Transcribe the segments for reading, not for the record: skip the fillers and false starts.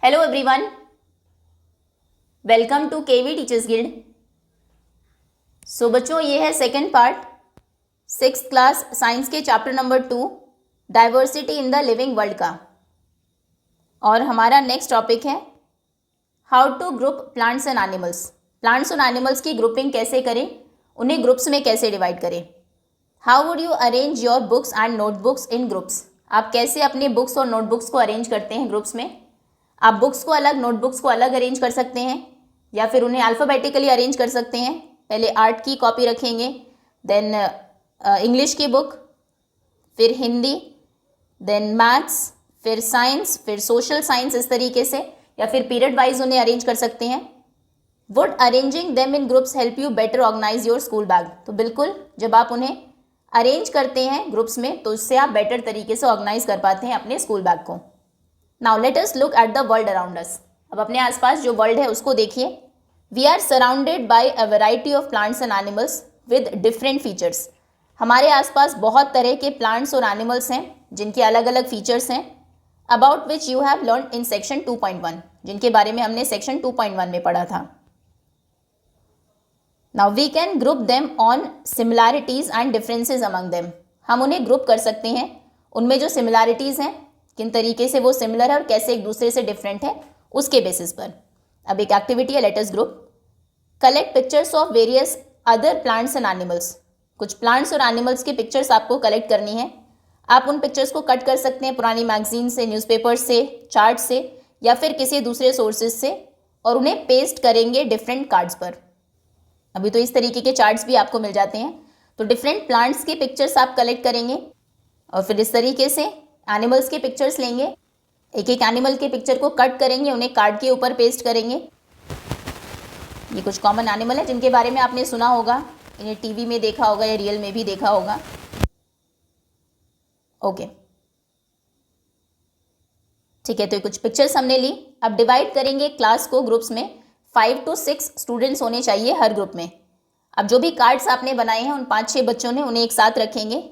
Hello everyone, welcome to KV teachers guild. So बच्चों, ये है second part 6th class science के chapter number 2 diversity in the living world का। और हमारा नेक्स्ट टॉपिक है how to group plants and animals. Plants और animals की ग्रुपिंग कैसे करें, उन्हें ग्रुप्स में कैसे डिवाइड करें। How would you arrange your books and notebooks in groups. आप कैसे अपने बुक्स और नोटबुक्स को अरेंज करते हैं ग्रुप्स में। आप बुक्स को अलग, नोटबुक्स को अलग अरेंज कर सकते हैं या फिर उन्हें अल्फ़ाबेटिकली अरेंज कर सकते हैं। पहले आर्ट की कॉपी रखेंगे, देन इंग्लिश की बुक, फिर हिंदी, देन मैथ्स, फिर साइंस, फिर सोशल साइंस, इस तरीके से, या फिर पीरियड वाइज उन्हें अरेंज कर सकते हैं। Would arranging them in groups help you better organise your school bag. तो बिल्कुल, जब आप उन्हें अरेंज करते हैं ग्रुप्स में तो उससे आप बेटर तरीके से ऑर्गेनाइज कर पाते हैं अपने स्कूल बैग को। Now let us look at the world around us. अब अपने आसपास जो वर्ल्ड है उसको देखिए। We are surrounded by a variety of plants and animals with different features. हमारे आसपास बहुत तरह के प्लांट्स और एनिमल्स हैं जिनके अलग अलग फीचर्स हैं, about which you have learn in section 2.1, जिनके बारे में हमने सेक्शन 2.1 में पढ़ा था। Now we can group them on similarities and differences among them. हम उन्हें ग्रुप कर सकते हैं उनमें जो सिमिलैरिटीज हैं, किन तरीके से वो सिमिलर है और कैसे एक दूसरे से डिफरेंट है, उसके बेसिस पर। अब एक एक्टिविटी है, let us group. Collect pictures of various other plants and animals. कुछ प्लांट्स और एनिमल्स की पिक्चर्स आपको कलेक्ट करनी है। आप उन पिक्चर्स को कट कर सकते हैं पुरानी मैगजीन से, न्यूज़पेपर से, चार्ट से, या फिर किसी दूसरे सोर्सेज से, और उन्हें पेस्ट करेंगे डिफरेंट कार्ड्स पर। अभी तो इस तरीके के चार्ट्स भी आपको मिल जाते हैं। तो डिफरेंट प्लांट्स की पिक्चर्स आप कलेक्ट करेंगे और फिर इस तरीके से एनिमल्स के पिक्चर्स लेंगे, एक एक एनिमल के पिक्चर को कट करेंगे, उन्हें कार्ड के ऊपर पेस्ट करेंगे। ये कुछ कॉमन एनिमल है जिनके बारे में आपने सुना होगा, इन्हें टीवी में देखा होगा या रियल में भी देखा होगा। ओके, ठीक है, तो ये कुछ पिक्चर्स हमने ली। अब डिवाइड करेंगे क्लास को ग्रुप्स में। 5 to 6 स्टूडेंट्स होने चाहिए हर ग्रुप में। अब जो भी कार्ड्स आपने बनाए हैं उन 5-6 बच्चों ने उन्हें एक साथ रखेंगे।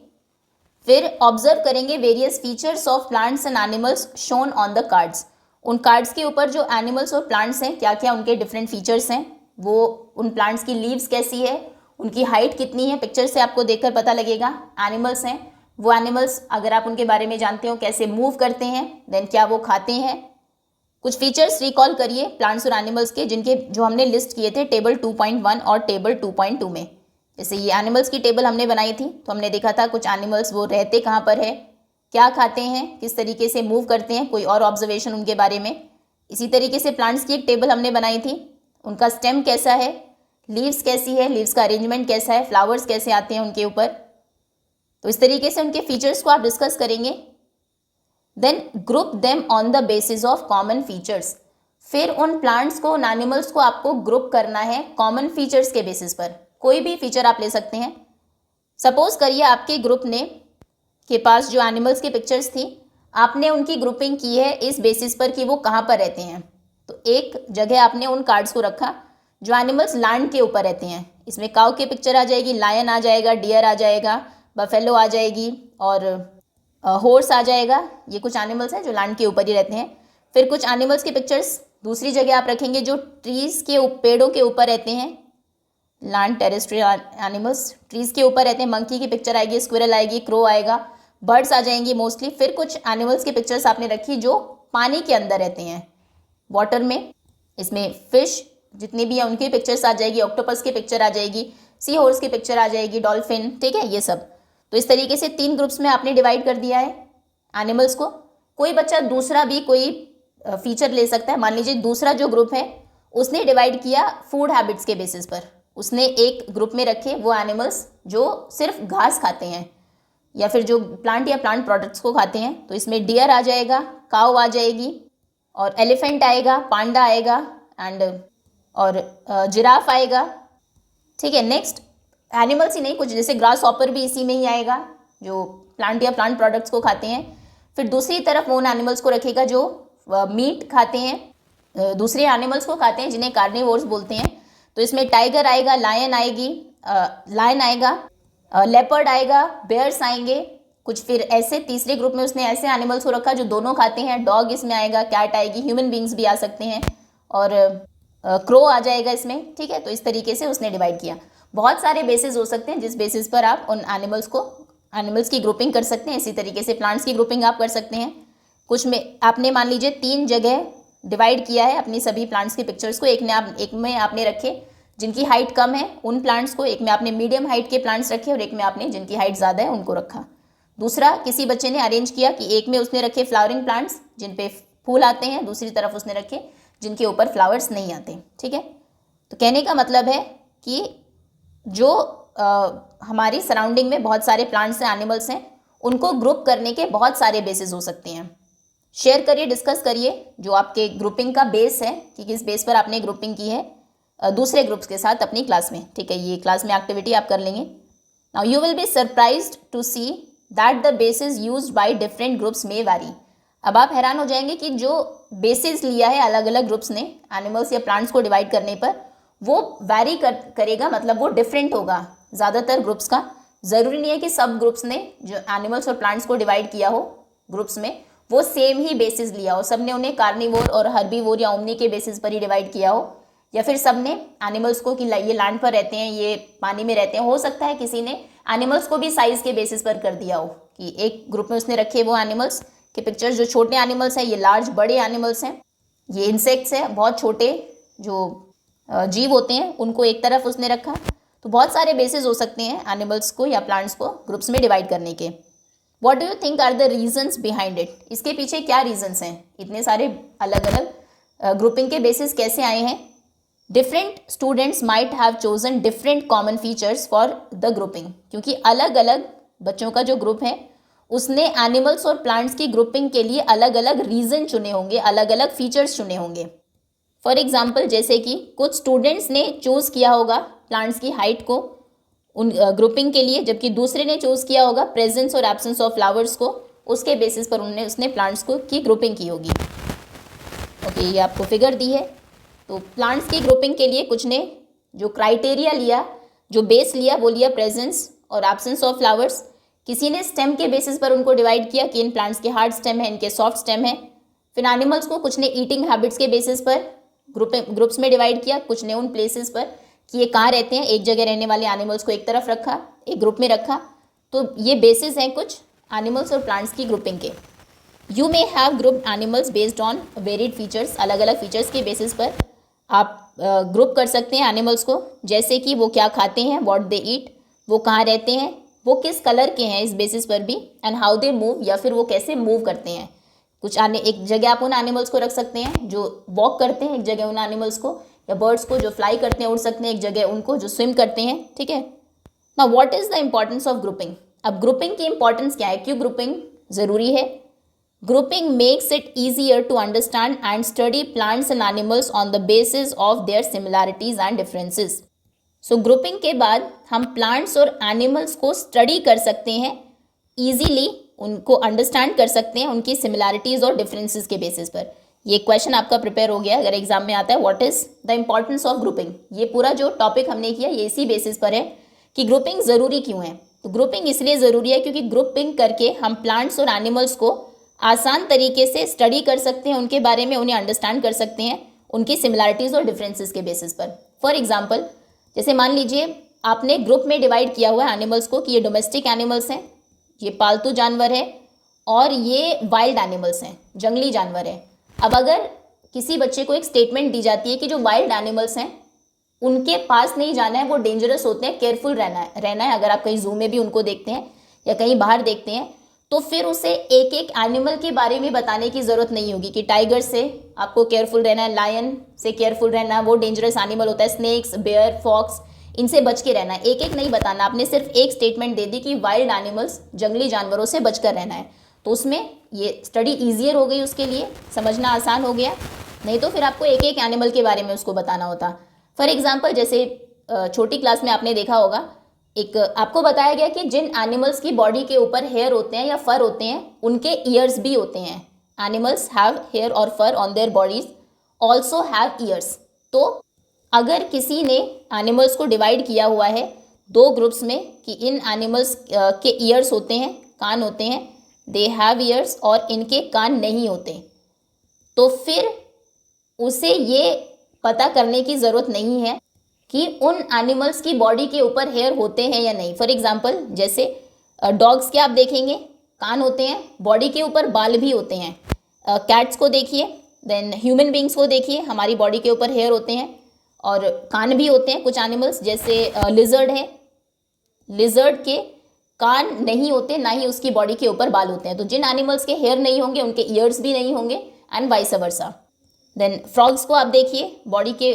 फिर ऑब्जर्व करेंगे various features of plants and animals shown on the cards. उन कार्ड्स के ऊपर जो एनिमल्स और प्लांट्स हैं, क्या क्या उनके डिफरेंट फीचर्स हैं, वो उन प्लांट्स की लीव्स कैसी है, उनकी हाइट कितनी है, पिक्चर से आपको देखकर पता लगेगा। एनिमल्स हैं, वो एनिमल्स अगर आप उनके बारे में जानते हो, कैसे मूव करते हैं, देन क्या वो खाते हैं। कुछ फीचर्स रिकॉल करिए प्लांट्स और एनिमल्स के, जिनके जो हमने लिस्ट किए थे टेबल 2.1 और टेबल 2.2 में। जैसे ये एनिमल्स की टेबल हमने बनाई थी तो हमने देखा था कुछ एनिमल्स वो रहते कहाँ पर है, क्या खाते हैं, किस तरीके से मूव करते हैं, कोई और ऑब्जर्वेशन उनके बारे में। इसी तरीके से प्लांट्स की एक टेबल हमने बनाई थी, उनका स्टेम कैसा है, लीव्स कैसी है, लीव्स का अरेंजमेंट कैसा है, फ्लावर्स कैसे आते हैं उनके ऊपर। तो इस तरीके से उनके फीचर्स को आप डिस्कस करेंगे। Then group them on the basis of common features. फिर उन प्लांट्स को, उन एनिमल्स को आपको ग्रुप करना है कॉमन फीचर्स के बेसिस पर। कोई भी फीचर आप ले सकते हैं। सपोज करिए आपके ग्रुप ने के पास जो एनिमल्स की पिक्चर्स थी, आपने उनकी ग्रुपिंग की है इस बेसिस पर कि वो कहाँ पर रहते हैं। तो एक जगह आपने उन कार्ड्स को रखा जो एनिमल्स लैंड के ऊपर रहते हैं। इसमें काऊ की पिक्चर आ जाएगी, लायन आ जाएगा, डियर आ जाएगा, बफेलो आ जाएगी और हॉर्स आ जाएगा। ये कुछ एनिमल्स हैं जो लैंड के ऊपर ही रहते हैं। फिर कुछ एनिमल्स की पिक्चर्स दूसरी जगह आप रखेंगे जो ट्रीज़ के पेड़ों के ऊपर रहते हैं। लैंड टेरेस्ट्रियल एनिमल्स ट्रीज़ के ऊपर रहते हैं। मंकी की पिक्चर आएगी, स्क्विरल आएगी, क्रो आएगा, बर्ड्स आ जाएंगी मोस्टली। फिर कुछ एनिमल्स की पिक्चर्स आपने रखी जो पानी के अंदर रहते हैं, वाटर में। इसमें फिश जितनी भी है उनकी पिक्चर्स आ जाएगी, ऑक्टोपस की पिक्चर आ जाएगी, सी हॉर्स की पिक्चर आ जाएगी, डॉल्फिन, ठीक है, ये सब। तो इस तरीके से 3 ग्रुप्स में आपने डिवाइड कर दिया है एनिमल्स को। कोई बच्चा दूसरा भी कोई फीचर ले सकता है। मान लीजिए दूसरा जो ग्रुप है उसने डिवाइड किया फूड हैबिट्स के बेसिस पर। उसने एक ग्रुप में रखे वो एनिमल्स जो सिर्फ घास खाते हैं या फिर जो प्लांट या प्लांट प्रोडक्ट्स को खाते हैं। तो इसमें डियर आ जाएगा, काऊ आ जाएगी, और एलिफेंट आएगा, पांडा आएगा, एंड और जिराफ आएगा, ठीक है। नेक्स्ट एनिमल्स ही नहीं, कुछ जैसे ग्रास हॉपर भी इसी में ही आएगा जो प्लांट या प्लांट प्रोडक्ट्स को खाते हैं। फिर दूसरी तरफ वो उन एनिमल्स को रखेगा जो मीट खाते हैं, दूसरे एनिमल्स को खाते हैं जिन्हें कार्निवोर्स बोलते हैं। तो इसमें टाइगर आएगा, लायन आएगी, लायन आएगा, लेपर्ड आएगा, बेयर्स आएंगे, कुछ फिर ऐसे तीसरे ग्रुप में उसने ऐसे एनिमल्स को रखा जो दोनों खाते हैं, डॉग इसमें आएगा, कैट आएगी, ह्यूमन बींग्स भी आ सकते हैं और क्रो आ जाएगा इसमें, ठीक है। तो इस तरीके से उसने डिवाइड किया। बहुत सारे बेसिस हो सकते हैं जिस बेसिस पर आप उन एनिमल्स की ग्रुपिंग कर सकते हैं। इसी तरीके से प्लांट्स की ग्रुपिंग आप कर सकते हैं। कुछ में आपने मान लीजिए 3 जगह डिवाइड किया है अपनी सभी प्लांट्स की पिक्चर्स को। एक में आपने रखे जिनकी हाइट कम है उन प्लांट्स को, एक में आपने मीडियम हाइट के प्लांट्स रखे और एक में आपने जिनकी हाइट ज़्यादा है उनको रखा। दूसरा, किसी बच्चे ने अरेंज किया कि एक में उसने रखे फ्लावरिंग प्लांट्स जिन पे फूल आते हैं, दूसरी तरफ उसने रखे जिनके ऊपर फ्लावर्स नहीं आते, ठीक है। तो कहने का मतलब है कि जो हमारी सराउंडिंग में बहुत सारे प्लांट्स हैं, एनिमल्स हैं, उनको ग्रुप करने के बहुत सारे बेसिस हो सकते हैं। शेयर करिए, डिस्कस करिए जो आपके ग्रुपिंग का बेस है कि किस बेस पर आपने ग्रुपिंग की है दूसरे ग्रुप्स के साथ अपनी क्लास में, ठीक है। ये क्लास में एक्टिविटी आप कर लेंगे। Now you will be surprised to see that the basis used by different groups में वैरी। अब आप हैरान हो जाएंगे कि जो बेसिस लिया है अलग अलग ग्रुप्स ने एनिमल्स या प्लांट्स को डिवाइड करने पर, वो वैरी करेगा, मतलब वो डिफरेंट होगा ज़्यादातर ग्रुप्स का। ज़रूरी नहीं है कि सब ग्रुप्स ने जो एनिमल्स और प्लांट्स को डिवाइड किया हो ग्रुप्स में वो सेम ही बेसिस लिया हो। सब ने उन्हें कार्निवोर और हर्बीवोर या ओमनी के बेसिस पर ही डिवाइड किया हो, या फिर सब ने एनिमल्स को कि ये लैंड पर रहते हैं, ये पानी में रहते हैं। हो सकता है किसी ने एनिमल्स को भी साइज़ के बेसिस पर कर दिया हो कि एक ग्रुप में उसने रखे वो एनिमल्स के पिक्चर्स, जो छोटे एनिमल्स हैं, ये लार्ज बड़े एनिमल्स हैं, ये इंसेक्ट्स हैं, बहुत छोटे जो जीव होते हैं उनको एक तरफ उसने रखा। तो बहुत सारे बेसिस हो सकते हैं एनिमल्स को या प्लांट्स को ग्रुप्स में डिवाइड करने के। What do you think are the reasons behind it? इसके पीछे क्या रीजंस हैं? इतने सारे अलग अलग ग्रुपिंग के बेसिस कैसे आए हैं? Different students might have chosen different common features for the grouping, क्योंकि अलग अलग बच्चों का जो ग्रुप है उसने एनिमल्स और प्लांट्स की ग्रुपिंग के लिए अलग अलग रीजन चुने होंगे, अलग अलग फीचर्स चुने होंगे। फॉर एग्जाम्पल, जैसे कि कुछ स्टूडेंट्स ने चूज़ किया होगा प्लांट्स की हाइट को उन ग्रुपिंग के लिए, जबकि दूसरे ने चूज़ किया होगा प्रेजेंस और एब्सेंस ऑफ फ्लावर्स को, उसके बेसिस पर उसने प्लांट्स को की ग्रुपिंग की होगी। ओके, ये आपको फिगर दी है। तो प्लांट्स की ग्रुपिंग के लिए कुछ ने जो क्राइटेरिया लिया, जो बेस लिया, वो लिया प्रेजेंस और एब्सेंस ऑफ फ्लावर्स। किसी ने स्टेम के बेसिस पर उनको डिवाइड किया कि इन प्लांट्स के हार्ड स्टेम है, इनके सॉफ्ट स्टेम है। फिर एनिमल्स को कुछ ने ईटिंग हैबिट्स के बेसिस पर ग्रुप्स में डिवाइड किया, कुछ ने उन प्लेसेस पर कि ये कहाँ रहते हैं, एक जगह रहने वाले एनिमल्स को एक तरफ रखा, एक ग्रुप में रखा। तो ये बेसिस हैं कुछ एनिमल्स और प्लांट्स की ग्रुपिंग के। You may have grouped animals based on varied features, अलग अलग फीचर्स के बेसिस पर आप ग्रुप कर सकते हैं एनिमल्स को, जैसे कि वो क्या खाते हैं, व्हाट दे ईट, वो कहाँ रहते हैं, वो किस कलर के हैं, इस बेसिस पर भी, एंड हाउ दे मूव, या फिर वो कैसे मूव करते हैं। कुछ एक जगह आप उन एनिमल्स को रख सकते हैं जो वॉक करते हैं, एक जगह उन एनिमल्स को या बर्ड्स को जो फ्लाई करते हैं, उड़ सकते हैं, एक जगह उनको जो स्विम करते हैं, ठीक है। Now what is the importance of grouping? अब ग्रुपिंग की इंपॉर्टेंस क्या है, क्यों ग्रुपिंग ज़रूरी है? Grouping makes it easier to understand and study plants and animals on the basis of their similarities and differences. So grouping के बाद हम प्लांट्स और एनिमल्स को स्टडी कर सकते हैं ईजीली, उनको अंडरस्टैंड कर सकते हैं उनकी सिमिलैरिटीज़ और डिफरेंसेस के बेसिस पर। ये क्वेश्चन आपका प्रिपेयर हो गया अगर एग्जाम में आता है, what is the importance of grouping. ये पूरा जो टॉपिक हमने किया ये इसी बेसिस पर है कि ग्रुपिंग ज़रूरी क्यों है। तो ग्रुपिंग इसलिए ज़रूरी है क्योंकि ग्रुपिंग करके हम प्लांट्स और एनिमल्स को आसान तरीके से स्टडी कर सकते हैं, उनके बारे में उन्हें अंडरस्टैंड कर सकते हैं उनकी सिमिलैरिटीज़ और डिफरेंसेस के बेसिस पर। फॉर एग्जाम्पल, जैसे मान लीजिए आपने ग्रुप में डिवाइड किया हुआ है एनिमल्स को कि ये डोमेस्टिक एनिमल्स हैं, ये पालतू जानवर है, और ये वाइल्ड एनिमल्स हैं, जंगली जानवर हैं। अब अगर किसी बच्चे को एक स्टेटमेंट दी जाती है कि जो वाइल्ड एनिमल्स हैं उनके पास नहीं जाना है, वो डेंजरस होते हैं, केयरफुल रहना है। अगर आप कहीं जू में भी उनको देखते हैं या कहीं बाहर देखते हैं तो फिर उसे एक एक एनिमल के बारे में बताने की ज़रूरत नहीं होगी कि टाइगर से आपको केयरफुल रहना है, लायन से केयरफुल रहना है, वो डेंजरस एनिमल होता है, स्नेक्स, बेयर, फॉक्स, इनसे बच के रहना है। एक एक नहीं बताना, आपने सिर्फ एक स्टेटमेंट दे दी कि वाइल्ड एनिमल्स, जंगली जानवरों से बचकर रहना है। तो उसमें ये स्टडी ईजियर हो गई, उसके लिए समझना आसान हो गया। नहीं तो फिर आपको एक एक एनिमल के बारे में उसको बताना होता। फॉर एग्जाम्पल, जैसे छोटी क्लास में आपने देखा होगा, एक आपको बताया गया कि जिन एनिमल्स की बॉडी के ऊपर हेयर होते हैं या फर होते हैं उनके ईयर्स भी होते हैं। एनिमल्स हैव हेयर और fur on their bodies, also have ears. तो अगर किसी ने एनिमल्स को डिवाइड किया हुआ है दो ग्रुप्स में कि इन एनिमल्स के ईयर्स होते हैं, कान होते हैं, दे हैव ईयर्स, और इनके कान नहीं होते, तो फिर उसे ये पता करने की ज़रूरत नहीं है कि उन एनिमल्स की बॉडी के ऊपर हेयर होते हैं या नहीं। फॉर एग्जांपल जैसे डॉग्स के आप देखेंगे कान होते हैं, बॉडी के ऊपर बाल भी होते हैं। कैट्स को देखिए, देन ह्यूमन बींग्स को देखिए, हमारी बॉडी के ऊपर हेयर होते हैं और कान भी होते हैं। कुछ एनिमल्स जैसे लिजर्ड है, लिजर्ड के कान नहीं होते, ना ही उसकी बॉडी के ऊपर बाल होते हैं। तो जिन एनिमल्स के हेयर नहीं होंगे उनके ईयर्स भी नहीं होंगे, and vice versa. Then frogs को आप देखिए, बॉडी के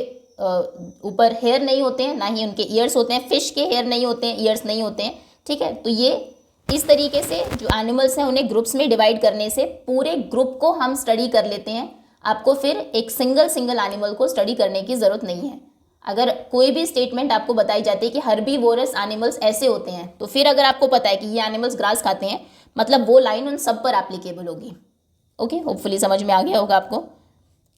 ऊपर हेयर नहीं होते हैं, ना ही उनके ईयर्स होते हैं। फिश के हेयर नहीं होते हैं, ईयर्स नहीं होते हैं, ठीक है। तो ये इस तरीके से जो एनिमल्स हैं उन्हें ग्रुप्स में डिवाइड करने से पूरे ग्रुप को हम स्टडी कर लेते हैं। आपको फिर एक सिंगल एनिमल को स्टडी करने की ज़रूरत नहीं है। अगर कोई भी स्टेटमेंट आपको बताई जाती है कि हर्बीवोरस एनिमल्स ऐसे होते हैं, तो फिर अगर आपको पता है कि ये एनिमल्स ग्रास खाते हैं, मतलब वो लाइन उन सब पर एप्लीकेबल होगी। ओके, होपफुली समझ में आ गया होगा आपको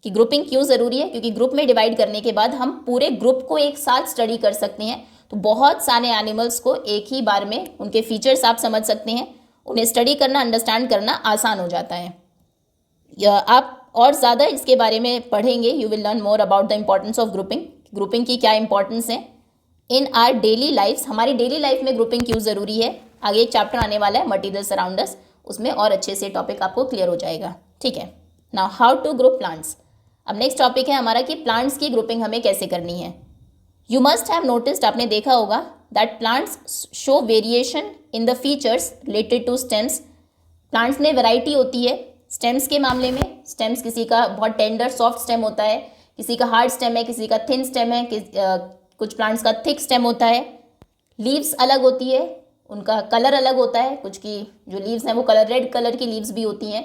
कि ग्रुपिंग क्यों ज़रूरी है। क्योंकि ग्रुप में डिवाइड करने के बाद हम पूरे ग्रुप को एक साथ स्टडी कर सकते हैं। तो बहुत सारे एनिमल्स को एक ही बार में उनके फीचर्स आप समझ सकते हैं, उन्हें स्टडी करना, अंडरस्टैंड करना आसान हो जाता है। आप और ज़्यादा इसके बारे में पढ़ेंगे, you will learn more about the importance of grouping, grouping की क्या इंपॉर्टेंस है इन आवर डेली लाइफ्स, हमारी डेली लाइफ में ग्रुपिंग क्यों ज़रूरी है। आगे एक चैप्टर आने वाला है मटीरियल्स अराउंड अस, उसमें और अच्छे से टॉपिक आपको क्लियर हो जाएगा, ठीक है। Now how to group plants. अब नेक्स्ट टॉपिक है हमारा कि प्लांट्स की ग्रुपिंग हमें कैसे करनी है। यू मस्ट हैव नोटिस्ड, आपने देखा होगा, that plants show variation in the features related to stems. Plants में वैरायटी होती है स्टेम्स के मामले में। स्टेम्स किसी का बहुत टेंडर सॉफ्ट स्टेम होता है, किसी का हार्ड स्टेम है, किसी का थिन स्टेम है, कुछ प्लांट्स का थिक स्टेम होता है। लीव्स अलग होती है, उनका कलर अलग होता है, कुछ की जो लीव्स हैं वो कलर रेड कलर की लीव्स भी होती हैं,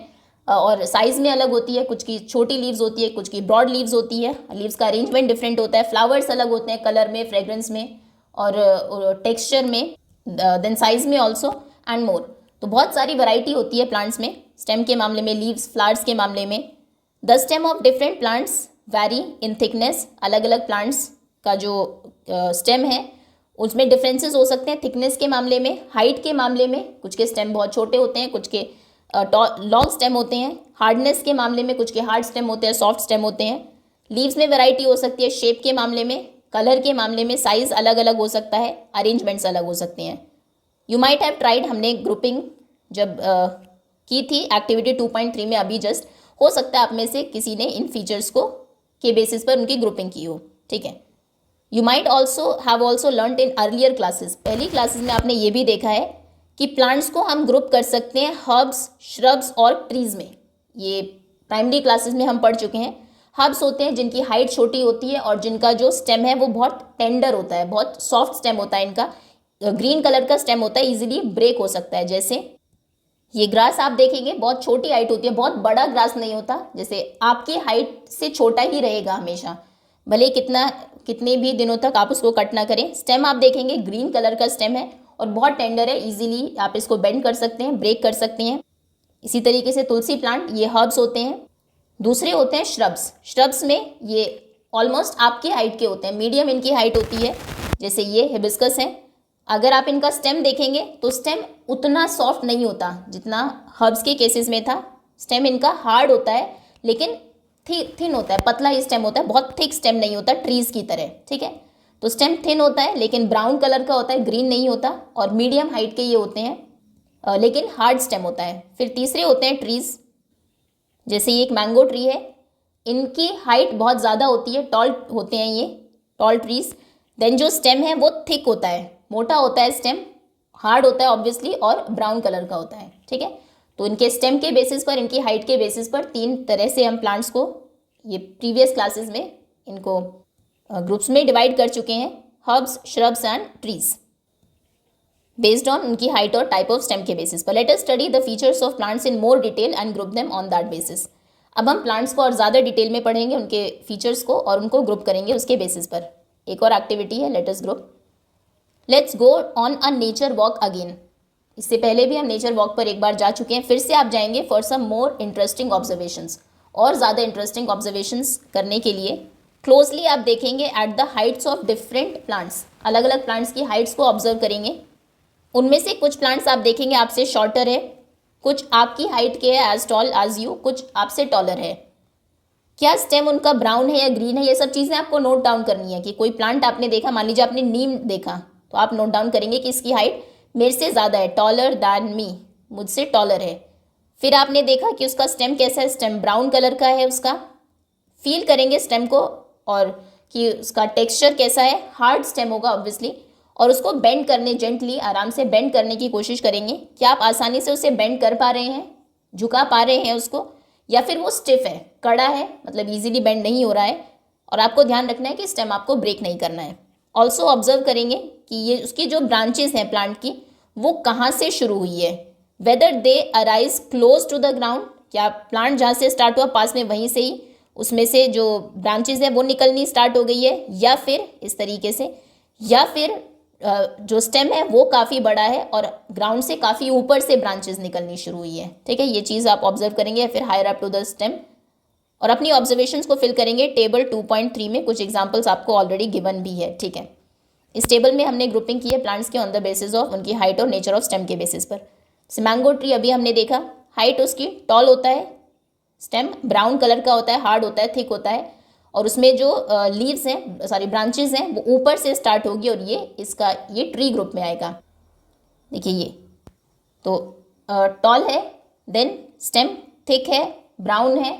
और साइज़ में अलग होती है, कुछ की छोटी लीव्स होती है, कुछ की ब्रॉड लीव्स होती है। लीव्स का अरेंजमेंट डिफरेंट होता है, फ्लावर्स अलग होते हैं कलर में, फ्रेग्रेंस में और टेक्सचर में, देन साइज़ में ऑल्सो एंड मोर। तो बहुत सारी वैरायटी होती है प्लांट्स में, स्टेम के मामले में, लीव्स फ्लावर्स के मामले में। The stem of different plants vary in thickness, अलग अलग प्लांट्स का जो स्टेम है उसमें डिफरेंसेस हो सकते हैं थिकनेस के मामले में, हाइट के मामले में, कुछ के स्टेम बहुत छोटे होते हैं, कुछ के लॉन्ग स्टेम होते हैं। हार्डनेस के मामले में कुछ के हार्ड स्टेम होते हैं, सॉफ्ट स्टेम होते हैं। लीव्स में वैरायटी हो सकती है, शेप के मामले में, कलर के मामले में, साइज अलग अलग हो सकता है, अरेंजमेंट्स अलग हो सकते हैं। यू माइट हैव ट्राइड, हमने ग्रुपिंग जब की थी एक्टिविटी 2.3 में अभी जस्ट, हो सकता है आप में से किसी ने इन फीचर्स को के बेसिस पर उनकी ग्रुपिंग की हो, ठीक है। You might also have also learned in earlier classes, पहली क्लासेस में आपने ये भी देखा है कि प्लांट्स को हम ग्रुप कर सकते हैं हर्ब्स, श्रब्स और ट्रीज में। ये प्राइमरी क्लासेस में हम पढ़ चुके हैं। हर्ब्स होते हैं जिनकी हाइट छोटी होती है और जिनका जो स्टेम है वो बहुत टेंडर होता है, बहुत सॉफ्ट स्टेम होता है इनका, ग्रीन कलर का स्टेम होता है, इजीली ब्रेक हो सकता है। जैसे ये ग्रास आप देखेंगे बहुत छोटी हाइट होती है, बहुत बड़ा ग्रास नहीं होता, जैसे आपकी हाइट से छोटा ही रहेगा हमेशा, भले कितने भी दिनों तक आप उसको कट ना करें। स्टेम आप देखेंगे ग्रीन कलर का स्टेम है और बहुत टेंडर है, इजीली आप इसको बेंड कर सकते हैं, ब्रेक कर सकते हैं। इसी तरीके से तुलसी प्लांट, ये हर्ब्स होते हैं। दूसरे होते हैं श्रब्स। श्रब्स में ये ऑलमोस्ट आपकी हाइट के होते हैं, मीडियम इनकी हाइट होती है, जैसे ये हिबिस्कस है। अगर आप इनका स्टेम देखेंगे तो स्टेम उतना सॉफ्ट नहीं होता जितना हर्ब्स के केसेस में था। स्टेम इनका हार्ड होता है लेकिन थिन होता है, पतला ही स्टेम होता है, बहुत थिक स्टेम नहीं होता ट्रीज की तरह, ठीक है। तो स्टेम थिन होता है लेकिन ब्राउन कलर का होता है, ग्रीन नहीं होता, और मीडियम हाइट के ये होते हैं, लेकिन हार्ड स्टेम होता है। फिर तीसरे होते हैं ट्रीज, जैसे ये एक मैंगो ट्री है, इनकी हाइट बहुत ज़्यादा होती है, टॉल होते हैं ये, टॉल ट्रीज। देन जो स्टेम है वो थिक होता है, मोटा होता है स्टेम, हार्ड होता है ऑब्वियसली, और ब्राउन कलर का होता है, ठीक है। तो इनके स्टेम के बेसिस पर, इनकी हाइट के बेसिस पर तीन तरह से हम प्लांट्स को ये प्रीवियस क्लासेस में इनको ग्रुप्स में डिवाइड कर चुके हैं, herbs, shrubs and trees, based on उनकी हाइट और टाइप ऑफ स्टेम के बेसिस पर। Let us study the features of plants in more detail and group them on that basis. अब हम प्लांट्स को और ज़्यादा डिटेल में पढ़ेंगे, उनके फीचर्स को, और उनको ग्रुप करेंगे उसके बेसिस पर। एक और एक्टिविटी है, let us group. Let's go on a nature walk again. इससे पहले भी हम नेचर वॉक पर एक बार जा चुके हैं, फिर से आप जाएंगे for some more interesting observations. और ज़्यादा इंटरेस्टिंग ऑब्जर्वेशंस करने के लिए क्लोजली आप देखेंगे at the Heights of different plants, अलग अलग प्लांट्स की हाइट्स को ऑब्जर्व करेंगे। उनमें से कुछ प्लांट्स आप देखेंगे आपसे शॉर्टर है, कुछ आपकी हाइट के है, एज टॉल एज यू, कुछ आपसे टॉलर है। क्या स्टेम उनका ब्राउन है या ग्रीन है, ये सब चीज़ें आपको नोट डाउन करनी है। कि कोई प्लांट आपने देखा, मान लीजिए आपने नीम देखा, तो आप नोट डाउन करेंगे कि इसकी हाइट मेरे से ज़्यादा है, टॉलर दैन मी, मुझसे टॉलर है। फिर आपने देखा कि उसका स्टेम कैसा है, स्टेम ब्राउन कलर का है उसका, फील करेंगे स्टेम को, और कि उसका टेक्सचर कैसा है, हार्ड स्टेम होगा ऑब्वियसली। और उसको बेंड करने, जेंटली आराम से बेंड करने की कोशिश करेंगे। क्या आप आसानी से उसे बेंड कर पा रहे हैं, झुका पा रहे हैं उसको, या फिर वो स्टिफ है, कड़ा है, मतलब इजीली बेंड नहीं हो रहा है। और आपको ध्यान रखना है कि स्टेम आपको ब्रेक नहीं करना है। ऑल्सो ऑब्जर्व करेंगे कि ये उसकी जो ब्रांचेस हैं प्लांट की, वो कहाँ से शुरू हुई है, whether they arise close to the ground, क्या प्लांट जहाँ से स्टार्ट हुआ पास में वहीं से ही उसमें से जो ब्रांचेस हैं वो निकलनी स्टार्ट हो गई है, या फिर इस तरीके से, या फिर जो स्टेम है वो काफ़ी बड़ा है और ग्राउंड से काफ़ी ऊपर से ब्रांचेस निकलनी शुरू हुई है। ठीक है, ये चीज़ आप ऑब्जर्व करेंगे, फिर higher up to the stem, और अपनी ऑब्जर्वेशंस को फिल करेंगे। टेबल 2.3 में कुछ एग्जांपल्स आपको ऑलरेडी गिवन भी है। ठीक है, इस टेबल में हमने ग्रुपिंग की है प्लांट्स के ऑन द बेसिस ऑफ उनकी हाइट और नेचर ऑफ स्टेम के बेसिस पर। मैंगो ट्री अभी हमने देखा, हाइट उसकी टॉल होता है, स्टेम ब्राउन कलर का होता है, हार्ड होता है, थिक होता है, और उसमें जो लीव्स हैं, सॉरी ब्रांचेस हैं, वो ऊपर से स्टार्ट होगी और ये ट्री ग्रुप में आएगा। देखिए ये तो टॉल है, देन स्टेम थिक है, ब्राउन है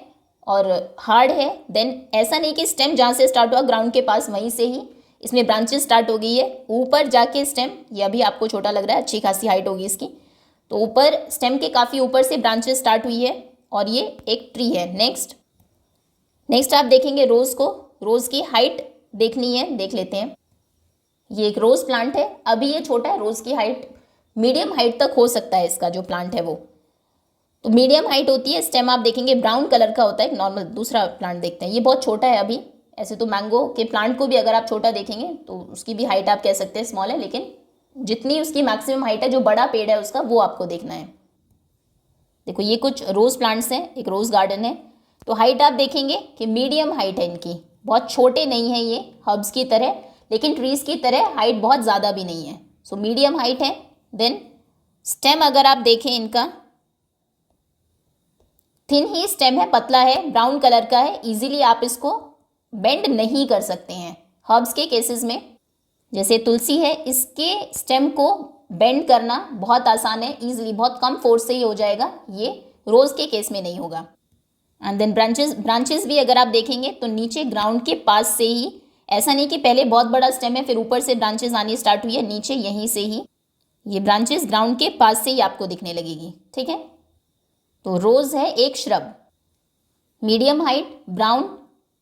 और हार्ड है। देन ऐसा नहीं कि स्टेम जहाँ से स्टार्ट हुआ ग्राउंड के पास वहीं से ही इसमें ब्रांचेस स्टार्ट हो गई है, ऊपर जाके स्टेम, ये अभी आपको छोटा लग रहा है, अच्छी खासी हाइट होगी इसकी, तो ऊपर स्टेम के काफ़ी ऊपर से ब्रांचेस स्टार्ट हुई है और ये एक ट्री है। नेक्स्ट आप देखेंगे रोज़ को, रोज़ की हाइट देखनी है, देख लेते हैं। ये एक रोज़ प्लांट है, अभी ये छोटा है, रोज़ की हाइट मीडियम हाइट तक हो सकता है इसका जो प्लांट है वो, तो मीडियम हाइट होती है। स्टेम आप देखेंगे ब्राउन कलर का होता है। एक नॉर्मल दूसरा प्लांट देखते हैं, ये बहुत छोटा है अभी। ऐसे तो मैंगो के प्लांट को भी अगर आप छोटा देखेंगे तो उसकी भी हाइट आप कह सकते हैं स्मॉल है, लेकिन जितनी उसकी मैक्सिमम हाइट है, जो बड़ा पेड़ है उसका, वो आपको देखना है। देखो ये कुछ रोज़ प्लांट्स हैं, एक रोज़ गार्डन है, तो हाइट आप देखेंगे कि मीडियम हाइट है इनकी, बहुत छोटे नहीं है ये हर्ब्स की तरह, लेकिन ट्रीज़ की तरह हाइट बहुत ज़्यादा भी नहीं है, सो मीडियम हाइट है। देन स्टेम अगर आप देखें इनका थिन ही स्टेम है, पतला है, ब्राउन कलर का है, इजीली आप इसको बेंड नहीं कर सकते हैं। हर्ब्स के केसेस में जैसे तुलसी है, इसके स्टेम को बेंड करना बहुत आसान है, इजीली बहुत कम फोर्स से ही हो जाएगा, ये रोज़ के केस में नहीं होगा। एंड देन ब्रांचेस भी अगर आप देखेंगे तो नीचे ग्राउंड के पास से ही, ऐसा नहीं कि पहले बहुत बड़ा स्टेम है फिर ऊपर से ब्रांचेस आनी स्टार्ट हुई है, नीचे यहीं से ही ये ब्रांचेस ग्राउंड के पास से ही आपको दिखने लगेगी। ठीक है, तो रोज़ है एक shrub, medium height, brown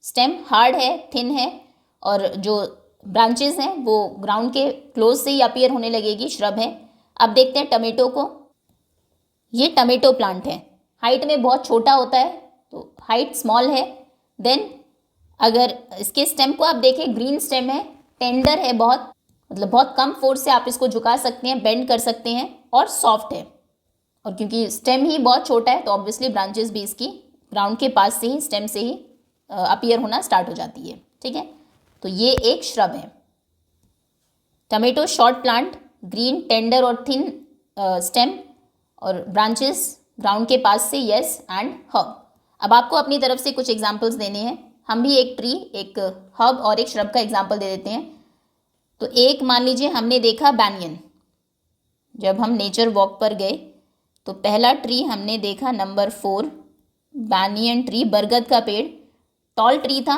stem, hard है, थिन है, और जो ब्रांचेस हैं वो ग्राउंड के क्लोज से ही अपीयर होने लगेगी, श्रब है। अब देखते हैं टमेटो को, ये टमेटो प्लांट है, हाइट में बहुत छोटा होता है, तो हाइट स्मॉल है। देन अगर इसके स्टेम को आप देखें, ग्रीन स्टेम है, टेंडर है बहुत, मतलब बहुत कम फोर्स से आप इसको झुका सकते हैं, बेंड कर सकते हैं, और सॉफ्ट है। और क्योंकि स्टेम ही बहुत छोटा है तो ऑब्वियसली ब्रांचेस भी इसकी ग्राउंड के पास से ही, स्टेम से ही अपीयर होना स्टार्ट हो जाती है। ठीक है, तो ये एक श्रब है tomato, short plant, green, tender और थिन स्टेम, और ब्रांचेस ग्राउंड के पास से, यस एंड हर्ब। अब आपको अपनी तरफ से कुछ एग्जांपल्स देने हैं, हम भी एक ट्री, एक हर्ब और एक श्रब का एग्जांपल दे देते हैं। तो एक मान लीजिए हमने देखा बैनियन, जब हम नेचर वॉक पर गए तो पहला ट्री हमने देखा नंबर 4 बैनियन ट्री, बरगद का पेड़, टॉल ट्री था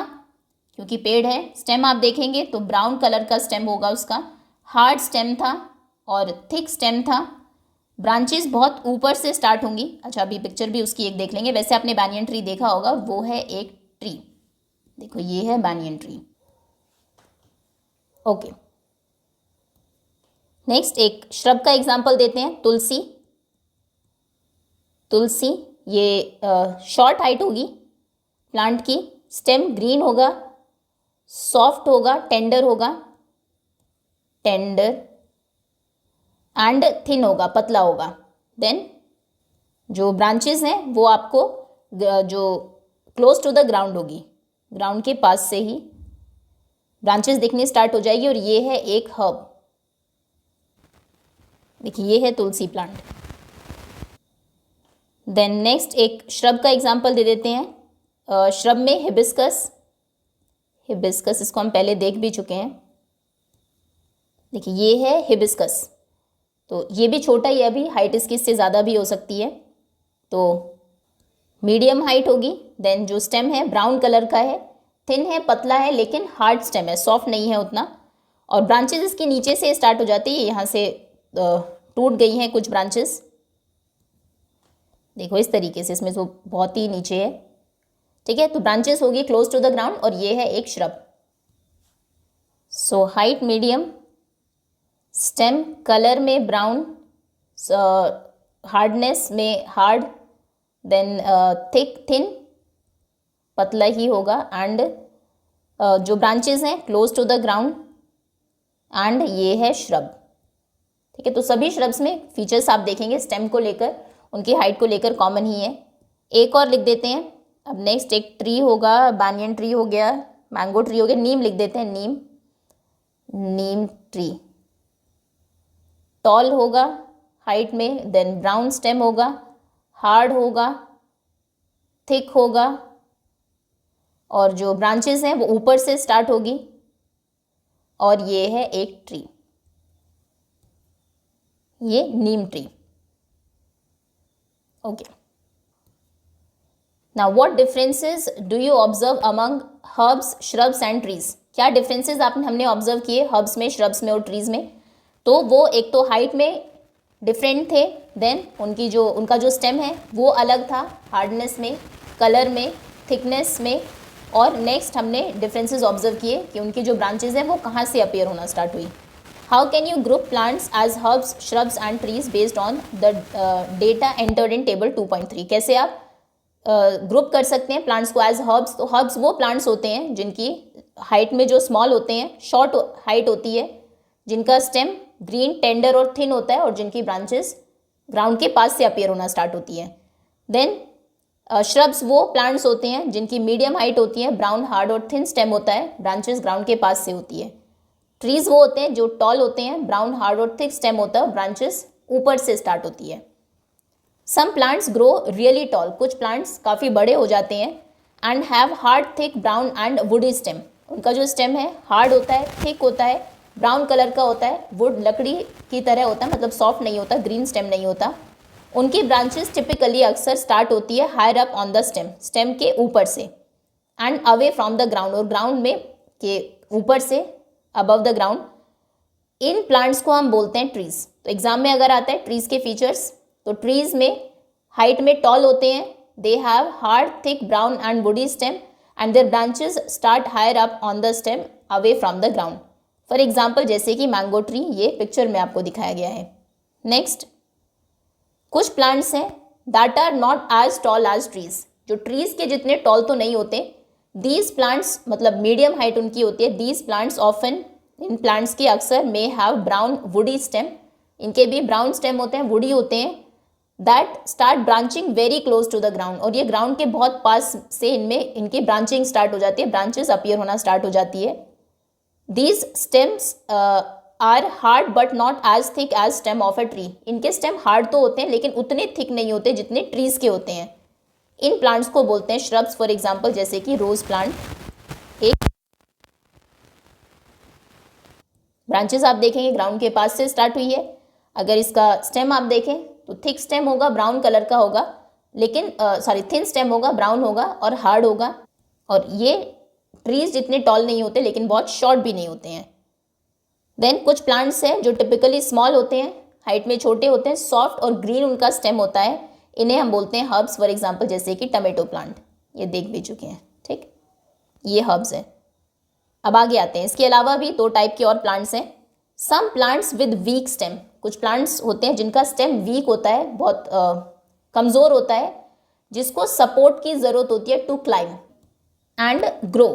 क्योंकि पेड़ है। स्टेम आप देखेंगे तो ब्राउन कलर का स्टेम होगा उसका, हार्ड स्टेम था और थिक स्टेम था, ब्रांचेस बहुत ऊपर से स्टार्ट होंगी। अच्छा अभी पिक्चर भी उसकी एक देख लेंगे, वैसे आपने बैनियन ट्री देखा होगा, वो है एक ट्री, देखो ये है बैनियन ट्री। ओके, नेक्स्ट एक श्रब का एग्जांपल देते हैं, तुलसी। तुलसी ये शॉर्ट हाइट होगी प्लांट की, स्टेम ग्रीन होगा, सॉफ्ट होगा, टेंडर होगा, टेंडर एंड थिन होगा, पतला होगा। देन जो ब्रांचेस हैं वो आपको जो क्लोज टू द ग्राउंड होगी, ग्राउंड के पास से ही ब्रांचेस दिखने स्टार्ट हो जाएगी, और ये है एक हर्ब। देखिए ये है तुलसी प्लांट। देन नेक्स्ट एक श्रब का एग्जांपल दे देते हैं। श्रब में हिबिस्कस, हिबिस्कस इसको हम पहले देख भी चुके हैं। देखिए ये है हिबिस्कस, तो ये भी छोटा ही है, अभी हाइट इसकी इससे ज़्यादा भी हो सकती है, तो मीडियम हाइट होगी। देन जो स्टेम है ब्राउन कलर का है, थिन है, पतला है, लेकिन हार्ड स्टेम है, सॉफ्ट नहीं है उतना। और ब्रांचेस इसके नीचे से स्टार्ट हो जाती है, यहाँ से टूट गई हैं कुछ ब्रांचेस, देखो इस तरीके से, इसमें जो बहुत ही नीचे है, ठीक है। तो ब्रांचेस होगी क्लोज टू द ग्राउंड, और ये है एक shrub. So height medium, stem colour में ब्राउन, हार्डनेस में हार्ड, देन थिक थिन, पतला ही होगा, एंड जो ब्रांचेस हैं close to the ground, and ये है श्रब, ठीक है। तो सभी श्रब्स में फीचर्स आप देखेंगे स्टेम को लेकर, उनकी हाइट को लेकर कॉमन ही है। एक और लिख देते हैं। अब नेक्स्ट एक ट्री होगा, बानियन ट्री हो गया, मैंगो ट्री हो गया, नीम लिख देते हैं, नीम, नीम ट्री। टॉल होगा हाइट में, देन ब्राउन स्टेम होगा, हार्ड होगा, थिक होगा, और जो ब्रांचेस हैं वो ऊपर से स्टार्ट होगी, और ये है एक ट्री, ये neem tree. Okay, now what differences do you observe among herbs, shrubs and trees? क्या डिफरेंसेस हमने ऑब्जर्व किए हर्ब्स में, श्रब्स में और ट्रीज में? तो वो एक तो हाइट में डिफरेंट थे, देन उनका जो स्टेम है वो अलग था, हार्डनेस में, कलर में, थिकनेस में, और नेक्स्ट हमने डिफरेंसेस ऑब्जर्व किए कि उनकी जो ब्रांचेज हैं वो कहाँ से अपीयर होना स्टार्ट हुई। How can you group plants as herbs, shrubs and trees based on the data entered in table 2.3? कैसे आप ग्रुप कर सकते हैं प्लांट्स को एज हर्ब्स? तो हर्ब्स वो प्लांट्स होते हैं जिनकी हाइट में जो स्मॉल होते हैं, शॉर्ट हाइट होती है, जिनका स्टेम ग्रीन, टेंडर और थिन होता है, और जिनकी ब्रांचेस ग्राउंड के पास से अपीयर होना स्टार्ट होती है। देन श्रब्स वो प्लांट्स होते हैं जिनकी मीडियम हाइट होती है, ब्राउन, हार्ड और थिन स्टेम होता है, ब्रांचेस ग्राउंड के पास से होती है। ट्रीज वो होते हैं जो टॉल होते हैं, ब्राउन, हार्ड और थिक स्टेम होता है, ब्रांचेस ऊपर से स्टार्ट होती है। Some plants grow really tall, कुछ प्लांट्स काफ़ी बड़े हो जाते हैं, and have hard, thick, brown and woody stem. उनका जो स्टेम है हार्ड होता है, थिक होता है, ब्राउन कलर का होता है, वुड लकड़ी की तरह होता है, मतलब सॉफ्ट नहीं होता, ग्रीन स्टेम नहीं होता। उनकी ब्रांचेस टिपिकली अक्सर स्टार्ट होती है higher up on the stem, stem के ऊपर से, and away from the ground, और ग्राउंड में के ऊपर से, अबव द ग्राउंड। इन प्लांट्स को हम बोलते हैं ट्रीज। तो एग्जाम में अगर आता है ट्रीज के फीचर्स, तो ट्रीज में हाइट में टॉल होते हैं, they have hard, thick, brown and woody stem, and their branches start higher up on the stem away from the ground. For example जैसे कि मैंगो ट्री, ये पिक्चर में आपको दिखाया गया है। नेक्स्ट, कुछ प्लांट्स हैं that are not as tall as trees, जो ट्रीज के जितने टॉल तो नहीं होते। दीज प्लांट्स मतलब मीडियम हाइट उनकी होती है। दीज प्लांट्स ऑफन, इन प्लांट्स के अक्सर may have brown woody stem, इनके भी ब्राउन स्टेम होते हैं, वुडी होते हैं, that start branching very close to the ground, और ये ग्राउंड के बहुत पास से इनमें इनकी ब्रांचिंग स्टार्ट हो जाती है, ब्रांचेस अपीयर होना स्टार्ट हो जाती है। These stems are hard but not as thick as stem of a tree. इनके स्टेम हार्ड तो होते हैं लेकिन उतने थिक नहीं होते जितने ट्रीज के होते हैं। इन प्लांट्स को बोलते हैं श्रब्स। फॉर एग्जाम्पल जैसे कि रोज प्लांट, एक ब्रांचेस आप देखेंगे ग्राउंड के पास से स्टार्ट हुई है। अगर इसका स्टेम आप देखें तो थिक स्टेम होगा, ब्राउन कलर का होगा, लेकिन थिन स्टेम होगा, ब्राउन होगा और हार्ड होगा। और ये ट्रीज जितने टॉल नहीं होते लेकिन बहुत शॉर्ट भी नहीं होते हैं। देन कुछ प्लांट्स हैं जो टिपिकली स्मॉल होते हैं, हाइट में छोटे होते हैं, सॉफ्ट और ग्रीन उनका स्टेम होता है, इन्हें हम बोलते हैं हर्ब्स। फॉर एग्जांपल जैसे कि टमेटो प्लांट, ये देख भी चुके हैं, ठीक, ये हर्ब्स हैं। अब आगे आते हैं, इसके अलावा भी 2 टाइप के और प्लांट्स हैं। Some plants with weak stem, कुछ प्लांट्स होते हैं जिनका स्टेम वीक होता है, बहुत कमज़ोर होता है, जिसको सपोर्ट की ज़रूरत होती है to climb and grow.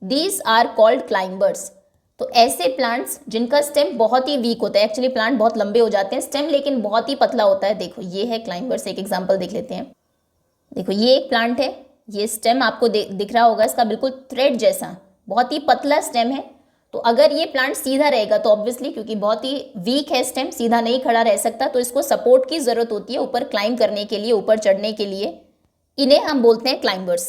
These are called climbers. तो ऐसे प्लांट्स जिनका स्टेम बहुत ही वीक होता है, एक्चुअली प्लांट बहुत लंबे हो जाते हैं, स्टेम लेकिन बहुत ही पतला होता है। देखो ये है क्लाइंबर्स, एक एग्जांपल देख लेते हैं। देखो ये एक प्लांट है, ये स्टेम आपको दिख रहा होगा, इसका बिल्कुल थ्रेड जैसा बहुत ही पतला स्टेम है। तो अगर ये प्लांट सीधा रहेगा तो ऑब्वियसली, क्योंकि बहुत ही वीक है स्टेम, सीधा नहीं खड़ा रह सकता, तो इसको सपोर्ट की जरूरत होती है ऊपर क्लाइंब करने के लिए, ऊपर चढ़ने के लिए। इन्हें हम बोलते हैं climbers.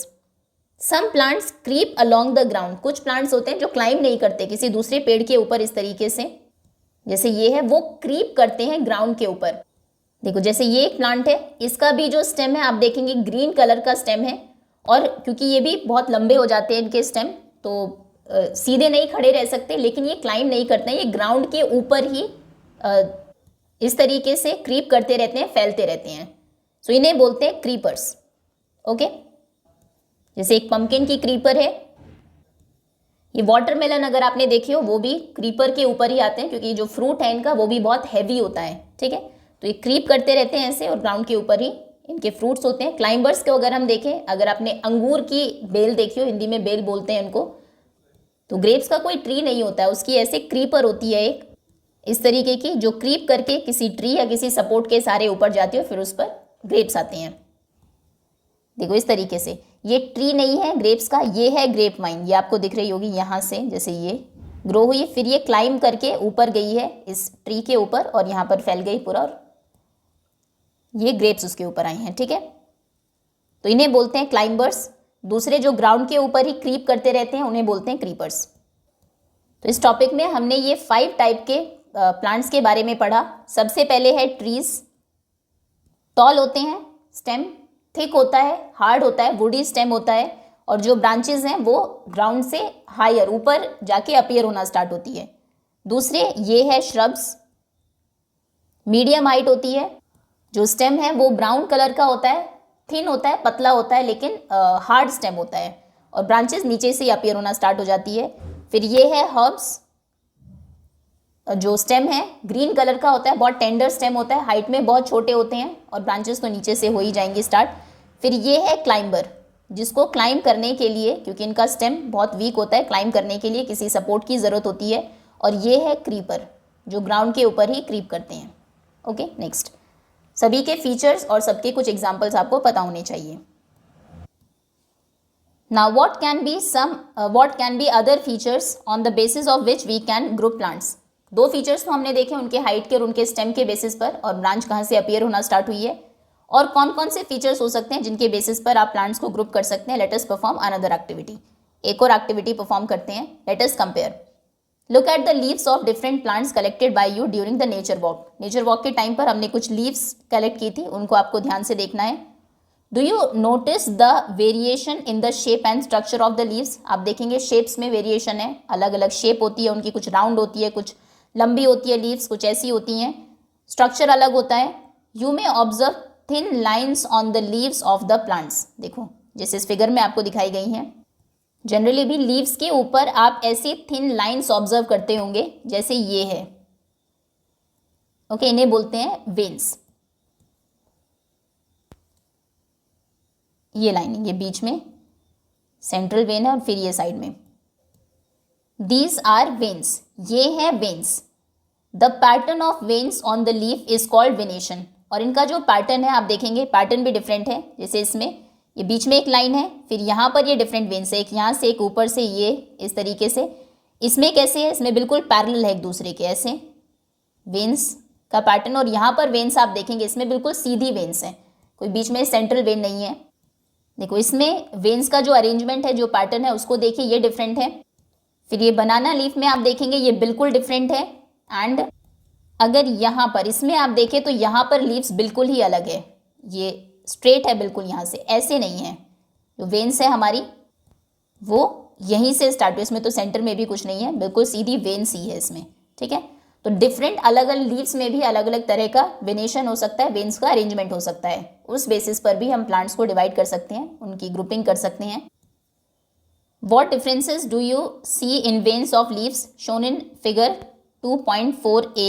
Some plants creep along the ground, कुछ प्लांट्स होते हैं जो क्लाइंब नहीं करते किसी दूसरे पेड़ के ऊपर इस तरीके से, जैसे ये है, वो क्रीप करते हैं ग्राउंड के ऊपर। देखो जैसे ये एक प्लांट है, इसका भी जो स्टेम है आप देखेंगे ग्रीन कलर का स्टेम है, और क्योंकि ये भी बहुत लंबे हो जाते हैं इनके स्टेम, तो सीधे नहीं खड़े रह सकते, लेकिन ये क्लाइंब नहीं करते हैं, ये ग्राउंड के ऊपर ही इस तरीके से क्रीप करते रहते हैं, फैलते रहते हैं। सो इन्हें बोलते हैं क्रीपर्स। ओके, जैसे एक पंपकिन की क्रीपर है, ये वाटरमेलन अगर आपने देखे हो वो भी क्रीपर के ऊपर ही आते हैं, क्योंकि जो फ्रूट है इनका वो भी बहुत हैवी होता है। ठीक है, तो ये क्रीप करते रहते हैं ऐसे, और ग्राउंड के ऊपर ही इनके फ्रूट्स होते हैं। क्लाइंबर्स को अगर हम देखें, अगर आपने अंगूर की बेल देखी हो, हिंदी में बेल बोलते हैं उनको, तो ग्रेप्स का कोई ट्री नहीं होता है, उसकी ऐसे क्रीपर होती है एक इस तरीके की, जो क्रीप करके किसी ट्री या किसी सपोर्ट के सहारे ऊपर जाती है, फिर उस पर ग्रेप्स आते हैं। देखो इस तरीके से, ये ट्री नहीं है ग्रेप्स का, ये है ग्रेप वाइन, ये आपको दिख रही होगी यहाँ से, जैसे ये ग्रो हुई, फिर ये क्लाइंब करके ऊपर गई है इस ट्री के ऊपर, और यहाँ पर फैल गई पूरा, और ये ग्रेप्स उसके ऊपर आई हैं। ठीक है, तो इन्हें बोलते हैं क्लाइंबर्स। दूसरे जो ग्राउंड के ऊपर ही क्रीप करते रहते हैं उन्हें बोलते हैं क्रीपर्स। तो इस टॉपिक में हमने ये 5 टाइप के प्लांट्स के बारे में पढ़ा। सबसे पहले है ट्रीज। टॉल होते हैं, स्टेम थिक होता है, हार्ड होता है, वुडी स्टेम होता है, और जो ब्रांचेस हैं वो ग्राउंड से हायर ऊपर जाके अपीयर होना स्टार्ट होती है। दूसरे ये है श्रब्स, मीडियम हाइट होती है, जो स्टेम है वो ब्राउन कलर का होता है, थिन होता है, पतला होता है, लेकिन हार्ड स्टेम होता है, और ब्रांचेस नीचे से अपीयर होना स्टार्ट हो जाती है। फिर ये है हर्ब्स, जो स्टेम है ग्रीन कलर का होता है, बहुत टेंडर स्टेम होता है, हाइट में बहुत छोटे होते हैं, और ब्रांचेस तो नीचे से हो ही जाएंगे स्टार्ट। फिर ये है क्लाइंबर, जिसको क्लाइंब करने के लिए, क्योंकि इनका स्टेम बहुत वीक होता है, क्लाइंब करने के लिए किसी सपोर्ट की ज़रूरत होती है। और ये है क्रीपर, जो ग्राउंड के ऊपर ही क्रीप करते हैं। ओके, नेक्स्ट, सभी के फीचर्स और सबके कुछ एग्जाम्पल्स आपको पता होने चाहिए। Now what can be other features on the basis of which we can group plants? 2 features तो हमने देखे, उनके हाइट के और उनके स्टेम के बेसिस पर, और ब्रांच कहाँ से अपीयर होना स्टार्ट हुई है, और कौन कौन से फीचर्स हो सकते हैं जिनके बेसिस पर आप प्लांट्स को ग्रुप कर सकते हैं। Let us perform another activity, एक और एक्टिविटी परफॉर्म करते हैं। Let us compare, look at the leaves of different plants collected by you during the nature walk. Nature walk के टाइम पर हमने कुछ लीव्स कलेक्ट की थी, उनको आपको ध्यान से देखना है। Do you notice the variation in the shape and structure of the leaves? आप देखेंगे शेप्स में वेरिएशन है, अलग अलग शेप होती है उनकी, कुछ राउंड होती है, कुछ लंबी होती है लीव्स, कुछ ऐसी होती हैं, स्ट्रक्चर अलग होता है। You may observe thin lines on the leaves of the plants. देखो जैसे इस फिगर में आपको दिखाई गई हैं, जनरली भी लीव्स के ऊपर आप ऐसी थिन लाइन्स ऑब्जर्व करते होंगे, जैसे ये है। ओके, इन्हें बोलते हैं वेन्स। ये लाइनिंग, ये बीच में सेंट्रल वेन है, और फिर ये साइड में, दीज आर वेन्स, ये है veins. The pattern of veins on the leaf is called venation. और इनका जो पैटर्न है आप देखेंगे, पैटर्न भी डिफरेंट है। जैसे इसमें ये बीच में एक लाइन है, फिर यहाँ पर ये डिफरेंट वेन्स है, एक यहाँ से, एक ऊपर से, ये इस तरीके से। इसमें कैसे है, इसमें बिल्कुल पैरेलल है एक दूसरे के, ऐसे वेन्स का पैटर्न। और यहाँ पर वेन्स आप देखेंगे, इसमें बिल्कुल सीधी वेन्स है, कोई बीच में सेंट्रल वेन नहीं है। देखो इसमें वेन्स का जो अरेंजमेंट है, जो पैटर्न है, उसको देखिए, ये डिफरेंट है। फिर ये बनाना लीफ में आप देखेंगे, ये बिल्कुल डिफरेंट है। एंड अगर यहाँ पर इसमें आप देखें तो यहाँ पर लीव्स बिल्कुल ही अलग है, ये स्ट्रेट है बिल्कुल, यहाँ से ऐसे नहीं है। जो वेन्स है हमारी वो यहीं से स्टार्ट हुई, इसमें तो सेंटर में भी कुछ नहीं है, बिल्कुल सीधी वेन्स ही है इसमें। ठीक है, तो डिफरेंट अलग अलग लीव्स में भी अलग अलग तरह का वेनेशन हो सकता है, वेन्स का अरेंजमेंट हो सकता है। उस बेसिस पर भी हम प्लांट्स को डिवाइड कर सकते हैं, उनकी ग्रुपिंग कर सकते हैं। What differences do you see in veins of leaves shown in figure 2.4a,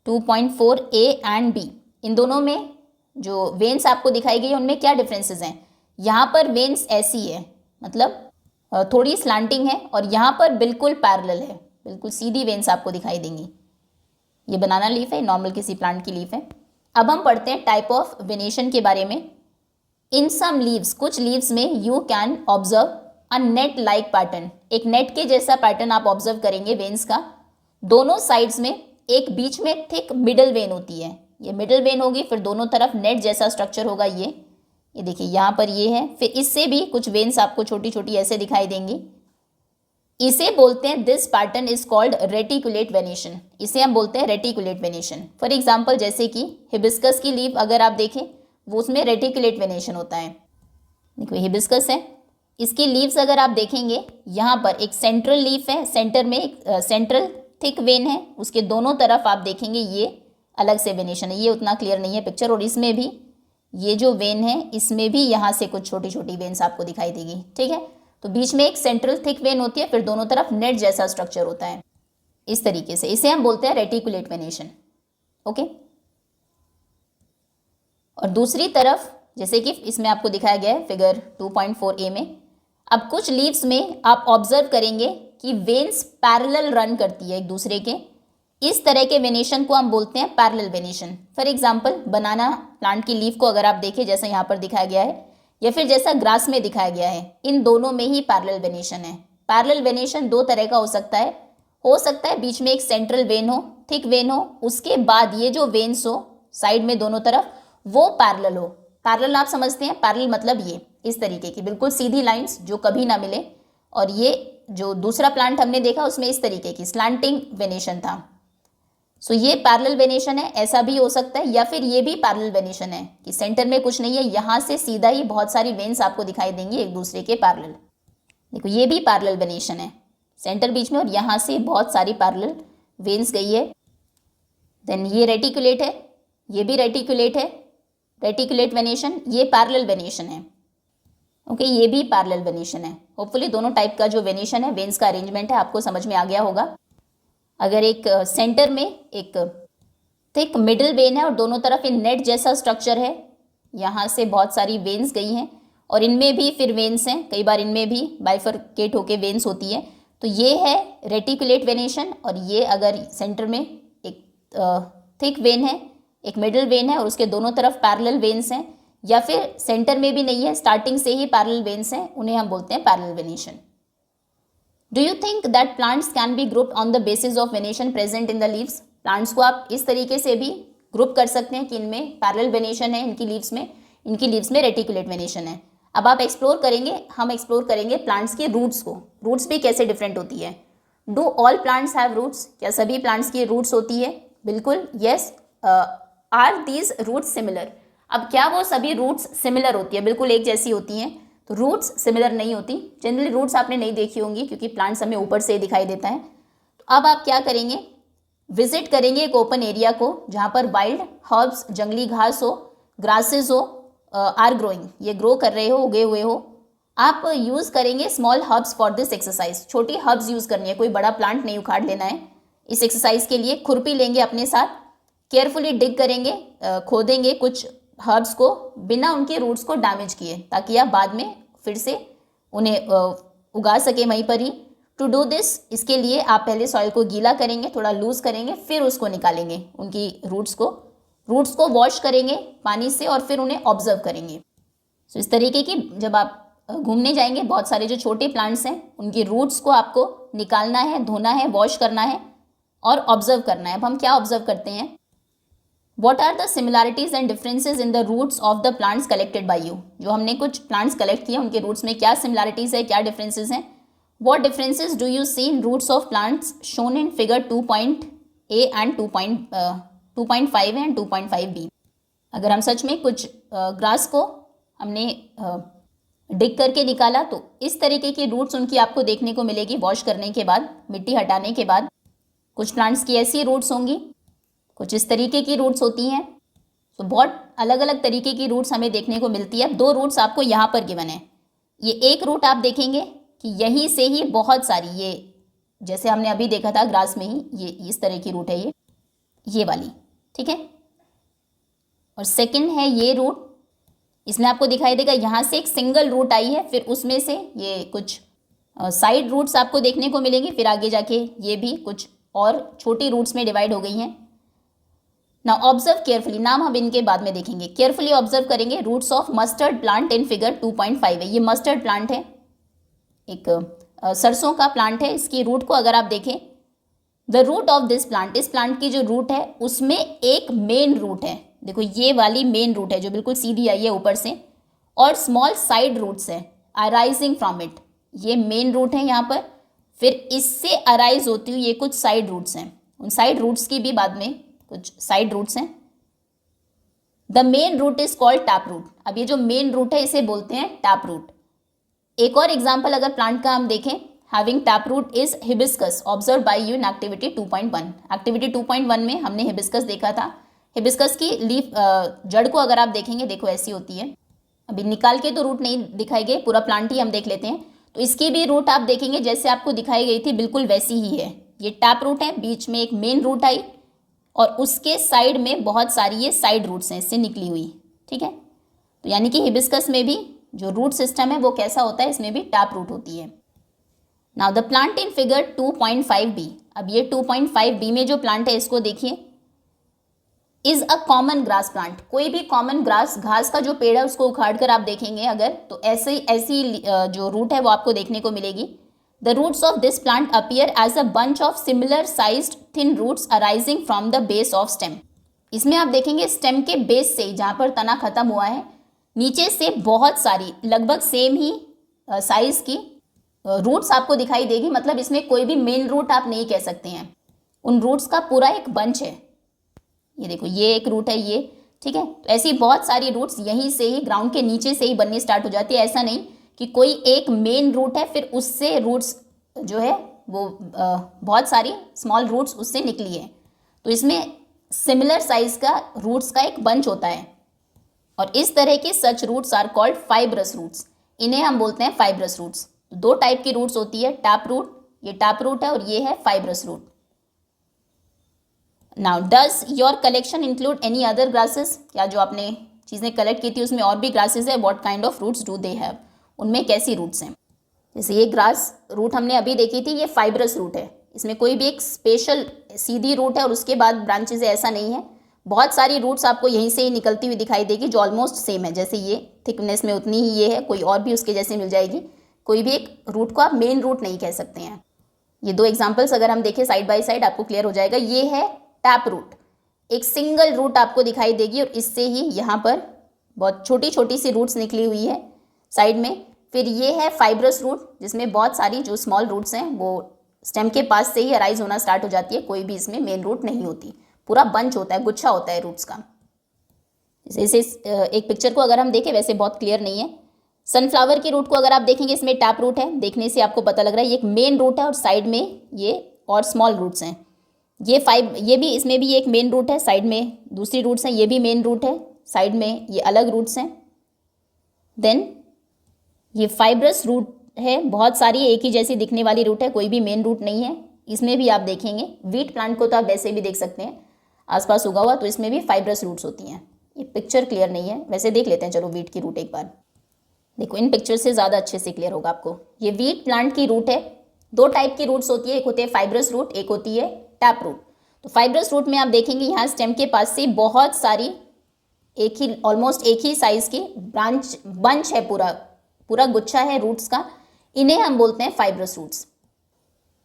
2.4a and b? इन दोनों में जो वेन्स आपको दिखाई गई है उनमें क्या डिफरेंसेस हैं? यहाँ पर वेन्स ऐसी है, मतलब थोड़ी स्लांटिंग है, और यहाँ पर बिल्कुल पैरेलल है, बिल्कुल सीधी वेन्स आपको दिखाई देंगी। ये बनाना लीफ है, नॉर्मल किसी प्लांट की लीफ है। अब हम पढ़ते हैं टाइप ऑफ वेनेशन के बारे में। इन सम लीव्स, कुछ लीव्स में you can observe a net like pattern, एक नेट के जैसा पैटर्न आप ऑब्जर्व करेंगे वेन्स का। दोनों साइड्स में एक बीच में थिक मिडल वेन होती है, ये मिडल वेन होगी, फिर दोनों तरफ नेट जैसा स्ट्रक्चर होगा। ये देखिए यहाँ पर ये है, फिर इससे भी कुछ वेन्स आपको छोटी छोटी ऐसे दिखाई देंगी। इसे बोलते हैं, this pattern is called reticulate venation, इसे हम बोलते हैं रेटिकुलेट वेनेशन। फॉर एग्जाम्पल जैसे कि हिबिस्कस की लीफ अगर आप देखें, वो उसमें रेटिकुलेट वेनेशन होता है। देखो हिबिस्कस है, इसकी लीव्स अगर आप देखेंगे, यहाँ पर एक सेंट्रल लीफ है, सेंटर में एक सेंट्रल थिक वेन है, उसके दोनों तरफ आप देखेंगे ये अलग से वेनेशन है। ये उतना क्लियर नहीं है पिक्चर, और इसमें भी ये जो वेन है, इसमें भी यहाँ से कुछ छोटी छोटी वेन्स आपको दिखाई देगी, ठीक है। तो बीच में एक सेंट्रल थिक वेन होती है, फिर दोनों तरफ नेट जैसा स्ट्रक्चर होता है, इस तरीके से। इसे हम बोलते हैं रेटिकुलेट वेनेशन, ओके। और दूसरी तरफ जैसे कि इसमें आपको दिखाया गया है फिगर 2.4a में, अब कुछ लीव्स में आप ऑब्जर्व करेंगे कि वेन्स पैरेलल रन करती है एक दूसरे के। इस तरह के वेनेशन को हम बोलते हैं parallel venation. For example banana plant की लीफ को अगर आप देखें, जैसा यहाँ पर दिखाया गया है, या फिर जैसा ग्रास में दिखाया गया है, इन दोनों में ही पैरेलल वेनेशन है। पैरेलल वेनेशन दो तरह का हो सकता है बीच में एक सेंट्रल वेन हो, थिक वेन हो, उसके बाद ये जो वेन्स हो साइड में दोनों तरफ, वो पैरेलल हो। पैरेलल आप समझते हैं, पैरेलल मतलब ये इस तरीके की बिल्कुल सीधी लाइंस जो कभी ना मिले। और ये जो दूसरा प्लांट हमने देखा उसमें इस तरीके की स्लैंटिंग वेनेशन था। सो ये पैरेलल वेनेशन है, ऐसा भी हो सकता है। या फिर ये भी पैरेलल वेनेशन है कि सेंटर में कुछ नहीं है, यहाँ से सीधा ही बहुत सारी वेन्स आपको दिखाई देंगी एक दूसरे के पैरेलल। देखो ये भी पैरेलल वेनेशन है, सेंटर बीच में और यहाँ से बहुत सारी पैरेलल वेन्स गई है। देन ये रेटिकुलेट है, ये भी रेटिकुलेट है, रेटिकुलेट वेनेशन, ये पैरेलल वेनेशन है, ओके। ये भी पैरेलल वेनेशन है। होपफुली दोनों टाइप का जो वेनेशन है, वेन्स का अरेंजमेंट है, आपको समझ में आ गया होगा। अगर एक सेंटर में एक थिक मिडिल वेन है और दोनों तरफ इन नेट जैसा स्ट्रक्चर है, यहाँ से बहुत सारी वेन्स गई हैं और इनमें भी फिर वेन्स हैं, कई बार इनमें भी बाइफरकेट होके वेन्स होती है, तो ये है रेटिकुलेट वेनेशन। और ये अगर सेंटर में एक थिक वेन है, एक मिडिल वेन है और उसके दोनों तरफ पैरेलल वेन्स हैं, या फिर सेंटर में भी नहीं है, स्टार्टिंग से ही पैरेलल वेन्स हैं, उन्हें हम बोलते हैं parallel venation. Do you think that plants can be grouped on the basis of venation present in the leaves? Plants को आप इस तरीके से भी ग्रुप कर सकते हैं कि इनमें पैरेलल वेनेशन है, इनकी लीव्स में रेटिकुलेट वेनेशन है। अब आप एक्सप्लोर करेंगे, हम एक्सप्लोर करेंगे प्लांट्स की रूट्स को, रूट्स भी कैसे डिफरेंट होती है। Do all plants have roots? क्या सभी प्लांट्स की रूट्स होती है? बिल्कुल, yes. Are these roots similar? अब क्या वो सभी रूट्स सिमिलर होती है, बिल्कुल एक जैसी होती हैं? तो रूट्स सिमिलर नहीं होती। जनरली रूट्स आपने नहीं देखी होंगी क्योंकि प्लांट्स हमें ऊपर से दिखाई देता है। तो अब आप क्या करेंगे, विजिट करेंगे एक ओपन एरिया को जहाँ पर वाइल्ड हर्ब्स, जंगली घास हो, ग्रासेस हो, आर ग्रोइंग, ये ग्रो कर रहे हो, उगे हुए हो। आप यूज़ करेंगे small herbs for this exercise, छोटी हर्ब्स यूज़ करनी है, कोई बड़ा प्लांट नहीं उखाड़ लेना है। इस एक्सरसाइज के लिए खुरपी लेंगे अपने साथ, केयरफुली डिग करेंगे, खोदेंगे कुछ हर्ब्स को बिना उनके रूट्स को डैमेज किए, ताकि आप बाद में फिर से उन्हें उगा सके वहीं पर ही। टू डू दिस, इसके लिए आप पहले सॉइल को गीला करेंगे, थोड़ा लूज करेंगे, फिर उसको निकालेंगे उनकी रूट्स को वॉश करेंगे पानी से और फिर उन्हें ऑब्जर्व करेंगे। सो इस तरीके की जब आप घूमने जाएंगे, बहुत सारे जो छोटे प्लांट्स हैं उनकी रूट्स को आपको निकालना है, धोना है, वॉश करना है और ऑब्जर्व करना है। अब हम क्या ऑब्जर्व करते हैं, What are the similarities and differences in the roots of the plants collected by you? जो हमने कुछ प्लांट्स कलेक्ट किए उनके रूट्स में क्या सिमिलैरिटीज है, क्या डिफरेंसेस हैं? What differences do you see in roots of plants shown in figure 2.a and 2.5 and 2.5b? अगर हम सच में कुछ ग्रास को हमने डिग करके निकाला तो इस तरीके की रूट्स उनकी आपको देखने को मिलेगी वॉश करने के बाद, मिट्टी हटाने के बाद। कुछ प्लांट्स की ऐसी रूट्स होंगी, कुछ इस तरीके की रूट्स होती हैं। तो बहुत अलग अलग तरीके की रूट्स हमें देखने को मिलती है। दो रूट्स आपको यहाँ पर गिवन है। ये एक रूट आप देखेंगे कि यहीं से ही बहुत सारी, ये जैसे हमने अभी देखा था ग्रास में ही, ये इस तरह की रूट है, ये वाली, ठीक है। और सेकंड है ये रूट, इसमें आपको दिखाई देगा यहाँ से एक सिंगल रूट आई है, फिर उसमें से ये कुछ साइड रूट्स आपको देखने को मिलेंगी, फिर आगे जाके ये भी कुछ और छोटी रूट्स में डिवाइड हो गई हैं। नाउ ऑब्जर्व केयरफुली, नाम हम इनके बाद में देखेंगे। केयरफुली ऑब्जर्व करेंगे roots of mustard plant in figure 2.5 है। ये मस्टर्ड प्लांट है, एक सरसों का प्लांट है, इसकी रूट को अगर आप देखें, the root of this plant, इस प्लांट की जो रूट है उसमें एक मेन रूट है, देखो ये वाली मेन रूट है जो बिल्कुल सीधी आई है ऊपर से, और स्मॉल साइड रूट्स है अराइजिंग फ्रॉम इट, ये मेन रूट है यहाँ पर, फिर इससे अराइज होती हुई ये कुछ साइड रूट्स हैं, उन साइड रूट्स की भी बाद में कुछ साइड रूट्स हैं। The main root is called tap root, अब ये जो मेन रूट है इसे बोलते हैं टैप रूट। एक और एग्जाम्पल अगर प्लांट का हम देखें, having tap root is hibiscus observe by you in activity 2.1। Activity 2.1 में हमने हिबिस्कस देखा था। हिबिस्कस की लीफ जड़ को अगर आप देखेंगे, देखो ऐसी होती है, अभी निकाल के तो रूट नहीं दिखाई गई, पूरा प्लांट ही हम देख लेते हैं। तो इसकी भी रूट आप देखेंगे जैसे आपको दिखाई गई थी बिल्कुल वैसी ही है, ये टैप रूट है, बीच में एक मेन रूट आई और उसके साइड में बहुत सारी ये साइड रूट्स हैं इससे निकली हुई, ठीक है। तो यानी कि हिबिस्कस में भी जो रूट सिस्टम है वो कैसा होता है, इसमें भी टैप रूट होती है। Now the plant in figure 2.5b, अब ये 2.5b में जो प्लांट है इसको देखिए, is a common grass plant, कोई भी कॉमन ग्रास घास का जो पेड़ है उसको उखाड़ कर आप देखेंगे अगर, तो ऐसी जो रूट है वो आपको देखने को मिलेगी। The roots of this plant appear as a bunch of similar sized thin roots arising from the base of stem. इसमें आप देखेंगे स्टेम के बेस से, जहाँ पर तना खत्म हुआ है, नीचे से बहुत सारी लगभग सेम ही साइज की रूट्स आपको दिखाई देगी, मतलब इसमें कोई भी मेन रूट आप नहीं कह सकते हैं, उन रूट्स का पूरा एक बंच है। ये देखो ये एक रूट है ये, ठीक है। तो ऐसी बहुत सारी रूट्स यहीं से ही ग्राउंड के नीचे से ही बननी स्टार्ट हो जाती है, ऐसा नहीं कि कोई एक मेन रूट है फिर उससे रूट्स जो है वो बहुत सारी स्मॉल रूट्स उससे निकली है। तो इसमें सिमिलर साइज का रूट्स का एक बंच होता है और इस तरह के such roots are called fibrous roots, इन्हें हम बोलते हैं फाइब्रस रूट्स। दो टाइप की रूट्स होती है, टैप रूट, ये टैप रूट है और ये है fibrous root. Now does your collection include any other grasses, क्या जो आपने चीज़ें कलेक्ट की थी उसमें और भी ग्रासेस है, what kind of roots do they have, उनमें कैसी रूट्स हैं। जैसे ये ग्रास रूट हमने अभी देखी थी, ये फाइब्रस रूट है, इसमें कोई भी एक स्पेशल सीधी रूट है और उसके बाद ब्रांचेज है, ऐसा नहीं है। बहुत सारी रूट्स आपको यहीं से ही निकलती हुई दिखाई देगी जो ऑलमोस्ट सेम है, जैसे ये थिकनेस में उतनी ही ये है, कोई और भी उसके जैसे मिल जाएगी, कोई भी एक रूट को आप मेन रूट नहीं कह सकते हैं। ये दो एग्जाम्पल्स अगर हम देखें साइड बाय साइड आपको क्लियर हो जाएगा। ये है टैप रूट, एक सिंगल रूट आपको दिखाई देगी और इससे ही यहाँ पर बहुत छोटी छोटी सी रूट्स निकली हुई है साइड में। फिर ये है फाइब्रस रूट जिसमें बहुत सारी जो स्मॉल रूट्स हैं वो स्टेम के पास से ही अराइज होना स्टार्ट हो जाती है, कोई भी इसमें मेन रूट नहीं होती, पूरा बंच होता है, गुच्छा होता है रूट्स का। जैसे एक पिक्चर को अगर हम देखें वैसे बहुत क्लियर नहीं है। सनफ्लावर की रूट को अगर आप देखेंगे इसमें टैप रूट है, देखने से आपको पता लग रहा है ये एक मेन रूट है और साइड में ये और स्मॉल रूट्स हैं। ये भी इसमें भी एक मेन रूट है, साइड में दूसरी रूट्स हैं, ये भी मेन रूट है, साइड में ये अलग रूट्स हैं। देन ये फाइब्रस रूट है, बहुत सारी एक ही जैसी दिखने वाली रूट है, कोई भी मेन रूट नहीं है। इसमें भी आप देखेंगे वीट प्लांट को तो आप वैसे भी देख सकते हैं आसपास उगा हुआ, तो इसमें भी फाइब्रस रूट्स होती हैं। ये पिक्चर क्लियर नहीं है, वैसे देख लेते हैं चलो वीट की रूट एक बार। देखो इन पिक्चर से ज़्यादा अच्छे से क्लियर होगा आपको। ये वीट प्लांट की रूट है, दो टाइप की रूट्स होती है, एक होती है फाइब्रस रूट, एक होती है टैप रूट। तो फाइब्रस रूट में आप देखेंगे यहाँ स्टेम के पास से बहुत सारी एक ही ऑलमोस्ट एक ही साइज की बंच है, पूरा गुच्छा है रूट्स का, इन्हें हम बोलते हैं फाइब्रस रूट्स।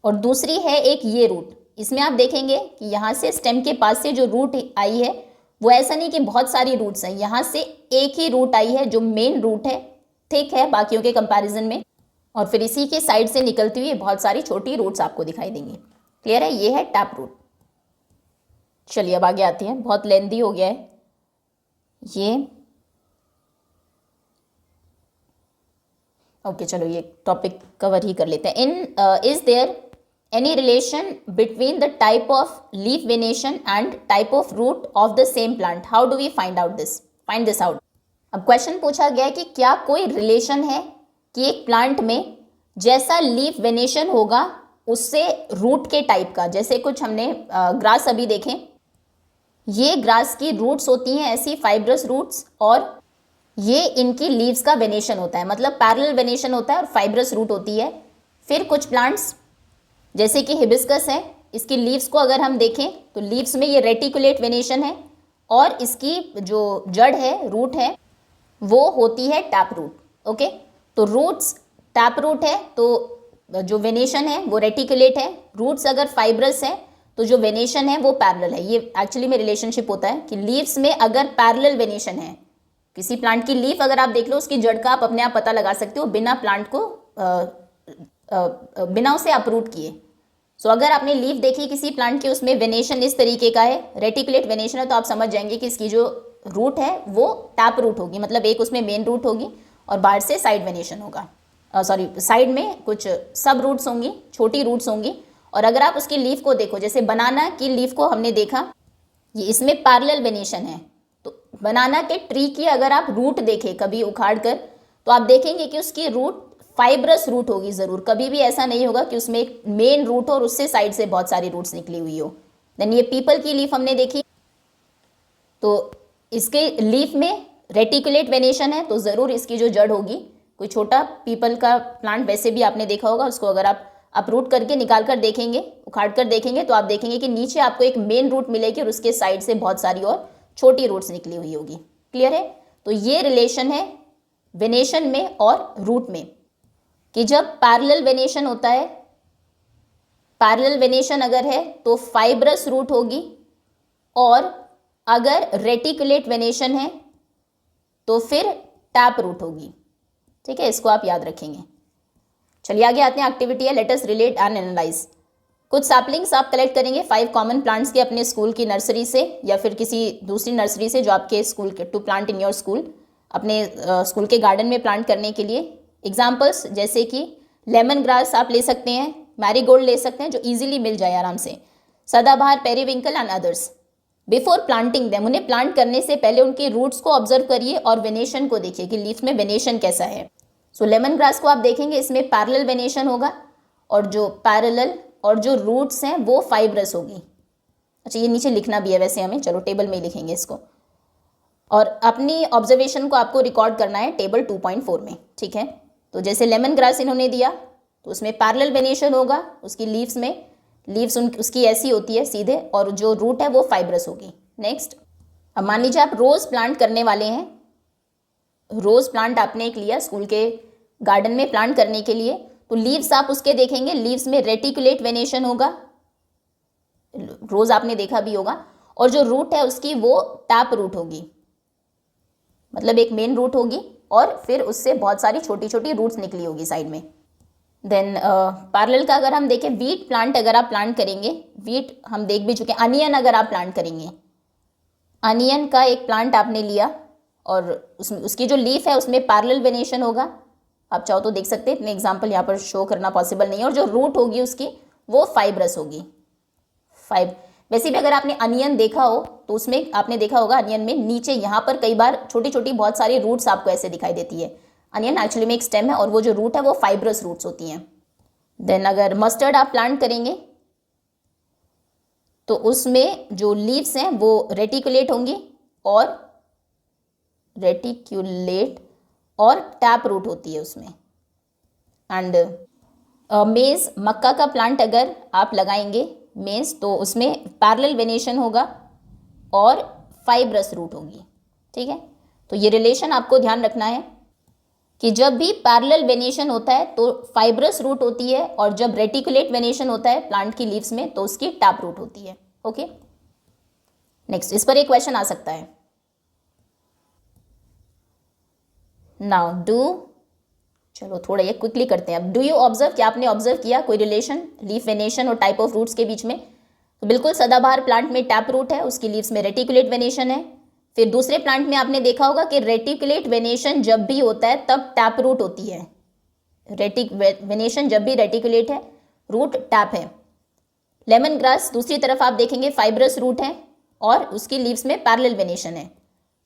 और दूसरी है एक ये रूट, इसमें आप देखेंगे कि यहाँ से स्टेम के पास से जो रूट आई है वो ऐसा नहीं कि बहुत सारी रूट्स हैं, यहाँ से एक ही रूट आई है जो मेन रूट है, थिक है बाकियों के कंपैरिजन में, और फिर इसी के साइड से निकलती हुई बहुत सारी छोटी रूट्स आपको दिखाई देंगी। क्लियर है, ये है टैप रूट। चलिए अब आगे आते हैं, बहुत लेंदी हो गया है ये। ओके चलो ये टॉपिक कवर ही कर लेते हैं। Is there any relation between the type of leaf venation and type of root of the same plant, how do we find this out. अब क्वेश्चन पूछा गया कि क्या कोई रिलेशन है कि एक प्लांट में जैसा लीफ वेनेशन होगा उससे रूट के टाइप का, जैसे कुछ हमने ग्रास अभी देखें, ये ग्रास की रूट्स होती हैं ऐसी फाइब्रस रूट्स, और ये इनकी लीव्स का वेनेशन होता है, मतलब पैरेलल वेनेशन होता है और फाइब्रस रूट होती है। फिर कुछ प्लांट्स जैसे कि हिबिस्कस है, इसकी लीव्स को अगर हम देखें तो लीव्स में ये रेटिकुलेट वेनेशन है और इसकी जो जड़ है, रूट है, वो होती है टैप रूट। ओके, तो रूट्स टैप रूट है तो जो वेनेशन है वो रेटिकुलेट है, रूट्स अगर फाइब्रस है तो जो वेनेशन है वो पैरेलल है। ये एक्चुअली में रिलेशनशिप होता है कि लीव्स में अगर पैरेलल वेनेशन है, किसी प्लांट की लीफ अगर आप देख लो उसकी जड़ का आप अपने आप पता लगा सकते हो बिना प्लांट को बिना उसे अपरूट किए। सो अगर आपने लीफ देखी किसी प्लांट की, उसमें वेनेशन इस तरीके का है, रेटिकुलेट वेनेशन है, तो आप समझ जाएंगे कि इसकी जो रूट है वो टैप रूट होगी, मतलब एक उसमें मेन रूट होगी और बाहर से साइड वेनेशन होगा, साइड में कुछ सब रूट्स होंगी, छोटी रूट्स होंगी। और अगर आप उसकी लीफ को देखो, जैसे बनाना की लीफ को हमने देखा, ये इसमें पैरेलल वेनेशन है, तो बनाना के ट्री की अगर आप रूट देखें कभी उखाड़ कर, तो आप देखेंगे कि उसकी रूट फाइब्रस रूट होगी ज़रूर, कभी भी ऐसा नहीं होगा कि उसमें एक मेन रूट हो और उससे साइड से बहुत सारी रूट्स निकली हुई हो। देन ये पीपल की लीफ हमने देखी, तो इसके लीफ में रेटिकुलेट वेनेशन है, तो ज़रूर इसकी जो जड़ होगी, कोई छोटा पीपल का प्लांट वैसे भी आपने देखा होगा, उसको अगर आप अपरूट करके निकाल कर देखेंगे, उखाड़ कर देखेंगे, तो आप देखेंगे कि नीचे आपको एक मेन रूट मिलेगी और उसके साइड से बहुत सारी और छोटी रूट्स निकली हुई होगी। क्लियर है? तो ये रिलेशन है वेनेशन में और रूट में, कि जब पैरेलल वेनेशन होता है, पैरेलल वेनेशन अगर है तो फाइब्रस रूट होगी, और अगर रेटिकुलेट वेनेशन है तो फिर टैप रूट होगी। ठीक है, इसको आप याद रखेंगे। चलिए आगे आते हैं, एक्टिविटी है let us relate and analyse. कुछ सैपलिंग्स आप कलेक्ट करेंगे 5 कॉमन प्लांट्स के अपने स्कूल की नर्सरी से या फिर किसी दूसरी नर्सरी से जो आपके स्कूल के, to plant in your school, अपने स्कूल के गार्डन में प्लांट करने के लिए। एग्जाम्पल्स जैसे कि लेमन ग्रास आप ले सकते हैं, मैरीगोल्ड ले सकते हैं जो इजीली मिल जाए आराम से, सदाबहार, periwinkle and others. Before planting them, उन्हें प्लांट करने से पहले उनके रूट्स को ऑब्जर्व करिए और वेनेशन को देखिए कि लीफ में वेनेशन कैसा है। सो लेमन ग्रास को आप देखेंगे इसमें पैरेलल वेनेशन होगा और जो पैरेलल और जो रूट्स हैं वो फाइब्रस होगी। अच्छा, ये नीचे लिखना भी है वैसे हमें, चलो टेबल में ही लिखेंगे इसको, और अपनी ऑब्जर्वेशन को आपको रिकॉर्ड करना है टेबल 2.4 में। ठीक है, तो जैसे लेमन ग्रास इन्होंने दिया तो उसमें पैरेलल वेनेशन होगा, उसकी लीव्स में, लीव्स उसकी ऐसी होती है सीधे, और जो रूट है वो फाइब्रस होगी। नेक्स्ट, अब मान लीजिए आप रोज़ प्लांट करने वाले हैं, रोज़ प्लांट आपने एक लिया स्कूल के गार्डन में प्लांट करने के लिए, तो लीव्स आप उसके देखेंगे, लीव्स में रेटिकुलेट वेनेशन होगा, रोज़ आपने देखा भी होगा, और जो रूट है उसकी वो टैप रूट होगी, मतलब एक मेन रूट होगी और फिर उससे बहुत सारी छोटी छोटी रूट्स निकली होगी साइड में। देन पैरेलल का अगर हम देखें, वीट प्लांट अगर आप प्लांट करेंगे, वीट हम देख भी चुके हैं, अनियन अगर आप प्लांट करेंगे, अनियन का एक प्लांट आपने लिया और उसकी जो लीफ है उसमें पैरेलल वेनेशन होगा, आप चाहो तो देख सकते हैं, इतने एग्जाम्पल यहाँ पर शो करना पॉसिबल नहीं है, और जो रूट होगी उसकी वो फाइब्रस होगी। वैसे भी अगर आपने अनियन देखा हो तो उसमें आपने देखा होगा अनियन में नीचे यहाँ पर कई बार छोटी छोटी बहुत सारी रूट्स आपको ऐसे दिखाई देती है। अनियन एक्चुअली में एक स्टेम है और वो जो रूट है वो फाइब्रस रूट्स होती हैं। देन अगर मस्टर्ड आप प्लांट करेंगे तो उसमें जो लीव्स हैं वो रेटिकुलेट होंगी और टैप रूट होती है उसमें। एंड मेज़, मक्का का प्लांट अगर आप लगाएंगे मेज़, तो उसमें पैरेलल वेनेशन होगा और फाइब्रस रूट होगी। ठीक है, तो ये रिलेशन आपको ध्यान रखना है कि जब भी पैरेलल वेनेशन होता है तो फाइब्रस रूट होती है, और जब रेटिकुलेट वेनेशन होता है प्लांट की लीव्स में तो उसकी टैप रूट होती है। ओके, नेक्स्ट, इस पर एक क्वेश्चन आ सकता है। नाउ चलो थोड़ा ये क्विकली करते हैं। अब डू यू ऑब्जर्व, क्या आपने ऑब्जर्व किया कोई रिलेशन लीफ वेनेशन और टाइप ऑफ रूट्स के बीच में? तो बिल्कुल, सदाबहार प्लांट में टैप रूट है, उसकी लीव्स में रेटिकुलेट वेनेशन है। फिर दूसरे प्लांट में आपने देखा होगा कि रेटिकुलेट वेनेशन जब भी होता है तब टैप रूट होती है। वेनेशन जब भी रेटिकुलेट है, रूट टैप है। लेमन ग्रास दूसरी तरफ आप देखेंगे फाइब्रस रूट है और उसकी लीव्स में पैरेलल वेनेशन है।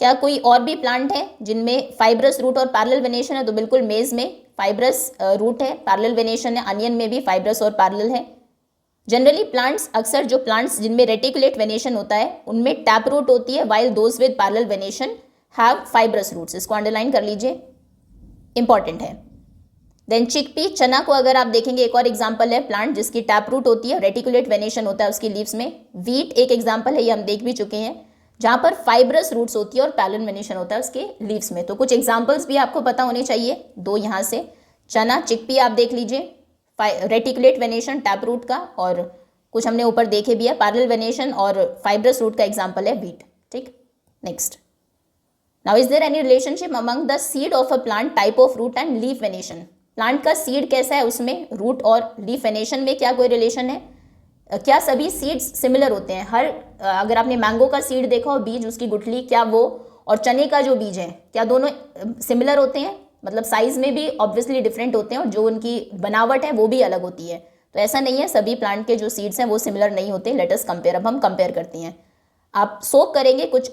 क्या कोई और भी प्लांट है जिनमें फाइब्रस रूट और पैरेलल वेनेशन है? तो बिल्कुल, मेज में फाइब्रस रूट है, पैरेलल वेनेशन है, अनियन में भी फाइब्रस और पैरेलल है। जनरली प्लांट्स, अक्सर जो प्लांट्स जिनमें रेटिकुलेट वेनेशन होता है उनमें टैप रूट होती है, while those with parallel venation have fibrous roots. इसको अंडरलाइन कर लीजिए, इंपॉर्टेंट है। देन चिकपी, चना को अगर आप देखेंगे एक और एग्जाम्पल है प्लांट जिसकी टैप रूट होती है, रेटिकुलेट वेनेशन होता है उसकी लीव्स में। वीट एक एग्जाम्पल है, ये हम देख भी चुके हैं, जहाँ पर फाइब्रस रूट्स होती है और पैरेलल वेनेशन होता है उसके लीव्स में। तो कुछ एग्जाम्पल्स भी आपको पता होने चाहिए, दो यहाँ से, चना, चिकपी आप देख लीजिए, रेटिकुलेट वेनेशन टैप रूट का, और कुछ हमने ऊपर देखे भी है पैरेलल वेनेशन और फाइब्रस रूट का एग्जाम्पल है बीट। ठीक, next, now is there any relationship among the seed of a plant, type of root and leaf venation? Plant का सीड कैसा है, उसमें रूट और लीफ वेनेशन में क्या कोई रिलेशन है? क्या सभी सीड्स सिमिलर होते हैं? अगर आपने मैंगो का सीड देखा हो, बीज, उसकी गुठली, क्या वो और चने का जो बीज है क्या दोनों सिमिलर होते हैं? मतलब साइज में भी ऑब्वियसली डिफरेंट होते हैं और जो उनकी बनावट है वो भी अलग होती है। तो ऐसा नहीं है, सभी प्लांट के जो सीड्स हैं वो सिमिलर नहीं होते। लेट अस कंपेयर, अब हम कंपेयर करते हैं। आप सोक करेंगे कुछ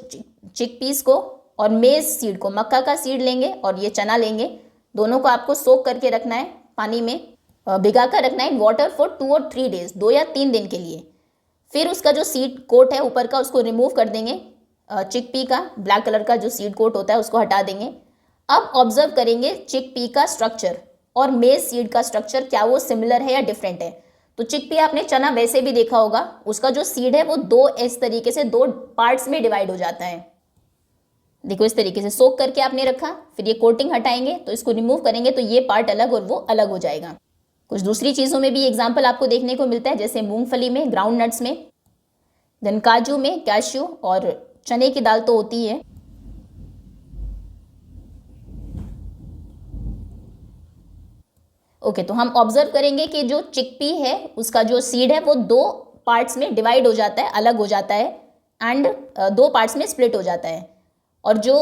चिकपीस को और मेज सीड को, मक्का का सीड लेंगे और ये चना लेंगे, दोनों को आपको सोक करके रखना है, पानी में भिगा कर रखना है इन वाटर फॉर 2 और 3 डेज, 2 या 3 दिन के लिए। फिर उसका जो सीड कोट है ऊपर का उसको रिमूव कर देंगे, चिकपी का ब्लैक कलर का जो सीड कोट होता है उसको हटा देंगे। अब ऑब्जर्व करेंगे चिकपी का स्ट्रक्चर और मेज सीड का स्ट्रक्चर, क्या वो सिमिलर है या डिफरेंट है? तो चिकपी आपने चना वैसे भी देखा होगा, उसका जो सीड है वो दो इस तरीके से 2 पार्ट्स में डिवाइड हो जाता है। देखो इस तरीके से सोक करके आपने रखा, फिर ये कोटिंग हटाएंगे तो इसको रिमूव करेंगे तो ये पार्ट अलग और वो अलग हो जाएगा। कुछ दूसरी चीज़ों में भी एग्जाम्पल आपको देखने को मिलता है, जैसे मूंगफली में, ग्राउंड नट्स में, देन काजू में, कैश्यू, और चने की दाल तो होती है। ओके, तो हम ऑब्जर्व करेंगे कि जो चिकपी है उसका जो सीड है वो 2 पार्ट्स में डिवाइड हो जाता है, अलग हो जाता है, एंड 2 पार्ट्स में स्प्लिट हो जाता है। और जो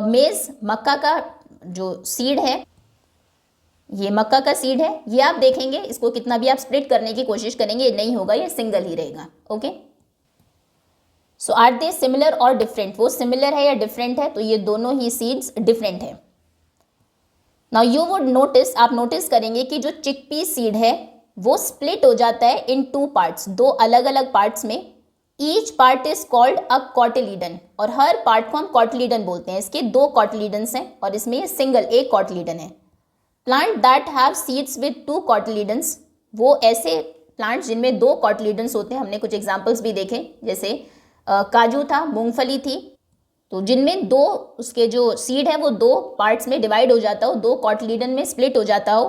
मेज मक्का का जो सीड है, ये मक्का का सीड है, ये आप देखेंगे इसको कितना भी आप स्प्लिट करने की कोशिश करेंगे ये नहीं होगा, ये सिंगल ही रहेगा। Okay, so are they similar और डिफरेंट? वो सिमिलर है या डिफरेंट है? तो ये दोनों ही सीड्स डिफरेंट है। नाउ यू वुड नोटिस, आप नोटिस करेंगे कि जो चिकपी सीड है वो स्प्लिट हो जाता है इन 2 पार्ट्स, 2 अलग अलग पार्ट्स में। Each part is called a cotyledon, और हर पार्ट को हम कॉटिलीडन बोलते हैं। इसके 2 कॉटिलीडन्स हैं और इसमें ये सिंगल एक कॉटिलीडन है। Plant that have seeds with 2 cotyledons, वो ऐसे प्लांट्स जिनमें 2 कॉटिलीडन्स होते हैं। हमने कुछ एग्जाम्पल्स भी देखे, जैसे काजू था, मूंगफली थी, तो जिनमें 2 उसके जो सीड है वो 2 पार्ट्स में डिवाइड हो जाता हो, 2 कॉटिलीडन में स्प्लिट हो जाता हो,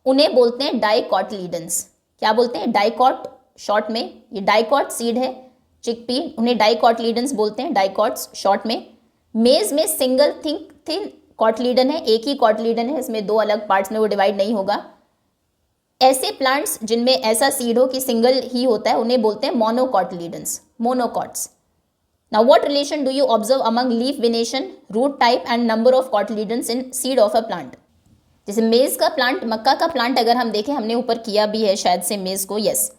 उन्हें बोलते हैं डाइकॉटिलीडन्स। क्या बोलते हैं? डाइकॉट, शॉर्ट में। ये डाइकॉट सीड है चिकपी, उन्हें डाइकॉटिलीडन्स बोलते हैं, डाइकॉट्स शॉर्ट में। मेज में सिंगल थिन कॉटिलीडन है, एक ही कॉटिलीडन है, इसमें 2 अलग पार्ट्स में वो डिवाइड नहीं होगा। ऐसे प्लांट्स जिनमें ऐसा सीड हो कि सिंगल ही होता है उन्हें बोलते हैं मोनोकॉटिलीडन्स, monocots. Now what relation do you observe among leaf venation, root type and number of cotyledons in seed of a plant? जैसे मेज का प्लांट, मक्का का प्लांट अगर हम देखें, हमने ऊपर किया भी है शायद से मेज को, यस,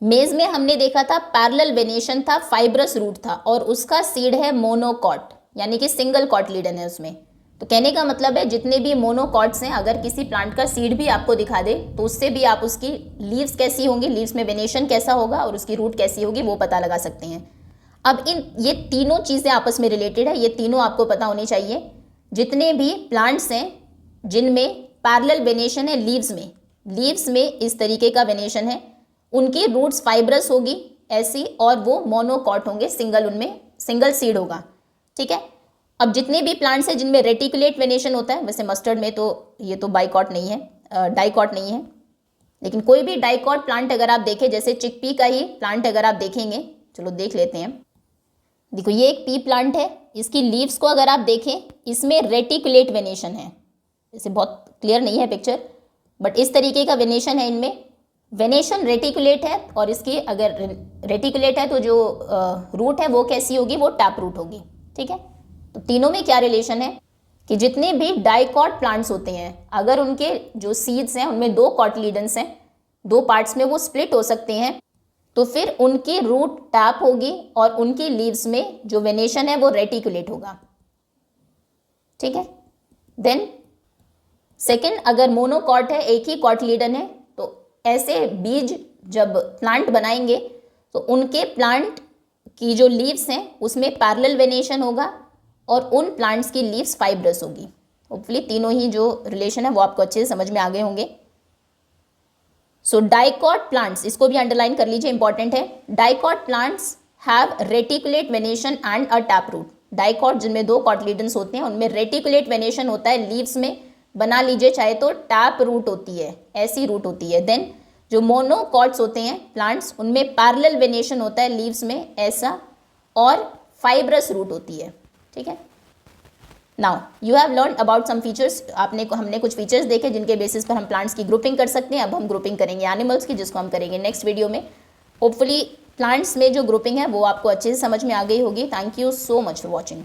मेज में हमने देखा था पैरेलल वेनेशन था, फाइब्रस रूट था, और उसका सीड है मोनोकॉट, यानी कि सिंगल कॉटिलीडन है उसमें। तो कहने का मतलब है जितने भी मोनोकॉट्स हैं, अगर किसी प्लांट का सीड भी आपको दिखा दे तो उससे भी आप उसकी लीव्स कैसी होंगी, लीव्स में वेनेशन कैसा होगा और उसकी रूट कैसी होगी वो पता लगा सकते हैं। अब ये तीनों चीज़ें आपस में रिलेटेड है, ये तीनों आपको पता होनी चाहिए। जितने भी प्लांट्स हैं जिनमें पैरेलल वेनेशन है लीव्स में इस तरीके का वेनेशन है, उनकी रूट्स फाइब्रस होगी ऐसी, और वो मोनोकॉट होंगे, उनमें सिंगल सीड होगा। ठीक है। अब जितने भी प्लांट्स हैं जिनमें रेटिकुलेट वेनेशन होता है, वैसे मस्टर्ड में तो ये तो बाइकॉट नहीं है, डाइकॉट नहीं है, लेकिन कोई भी डाइकॉट प्लांट अगर आप देखें, जैसे चिकपी का ही प्लांट अगर आप देखेंगे, चलो देख लेते हैं। देखो ये एक पी प्लांट है, इसकी लीव्स को अगर आप देखें, इसमें रेटिकुलेट वेनेशन है। इसे बहुत क्लियर नहीं है पिक्चर, बट इस तरीके का वेनेशन है, इनमें वेनेशन रेटिकुलेट है, और इसकी अगर रेटिकुलेट है तो जो रूट है वो कैसी होगी, वो टैप रूट होगी। ठीक है। तो तीनों में क्या रिलेशन है कि जितने भी डाइकॉट प्लांट्स होते हैं, अगर उनके जो सीड्स हैं उनमें 2 कॉटिलीडन्स हैं, 2 पार्ट्स में वो स्प्लिट हो सकते हैं, तो फिर उनकी रूट टैप होगी और उनकी लीव्स में जो वेनेशन है वो रेटिकुलेट होगा। ठीक है। देन सेकंड, अगर मोनोकॉट है, एक ही कॉटिलीडन है, तो ऐसे बीज जब प्लांट बनाएंगे तो उनके प्लांट की जो लीव्स हैं उसमें पैरेलल वेनेशन होगा और उन प्लांट्स की लीव्स फाइब्रस होगी। होपफुली तीनों ही जो रिलेशन है वो आपको अच्छे से समझ में आ गए होंगे। सो डाइकॉट प्लांट्स, इसको भी अंडरलाइन कर लीजिए, इंपॉर्टेंट है। Dicot plants have reticulate venation and a tap root. Dicot जिनमें 2 कॉटिलीडन्स होते हैं उनमें रेटिकुलेट वेनेशन होता है लीव्स में, बना लीजिए चाहे तो, टैप रूट होती है, ऐसी रूट होती है। देन जो मोनोकॉट्स होते हैं प्लांट्स, उनमें पैरेलल वेनेशन होता है लीव्स में ऐसा, और फाइब्रस रूट होती है, ठीक है। Now you have learn about some features, हमने कुछ फीचर्स देखे जिनके बेसिस पर हम प्लांट्स की ग्रुपिंग कर सकते हैं। अब हम ग्रुपिंग करेंगे एनिमल्स की, जिसको हम करेंगे नेक्स्ट वीडियो में। होपफुली प्लांट्स में जो ग्रुपिंग है वो आपको अच्छे से समझ में आ गई होगी। Thank you so much for watching.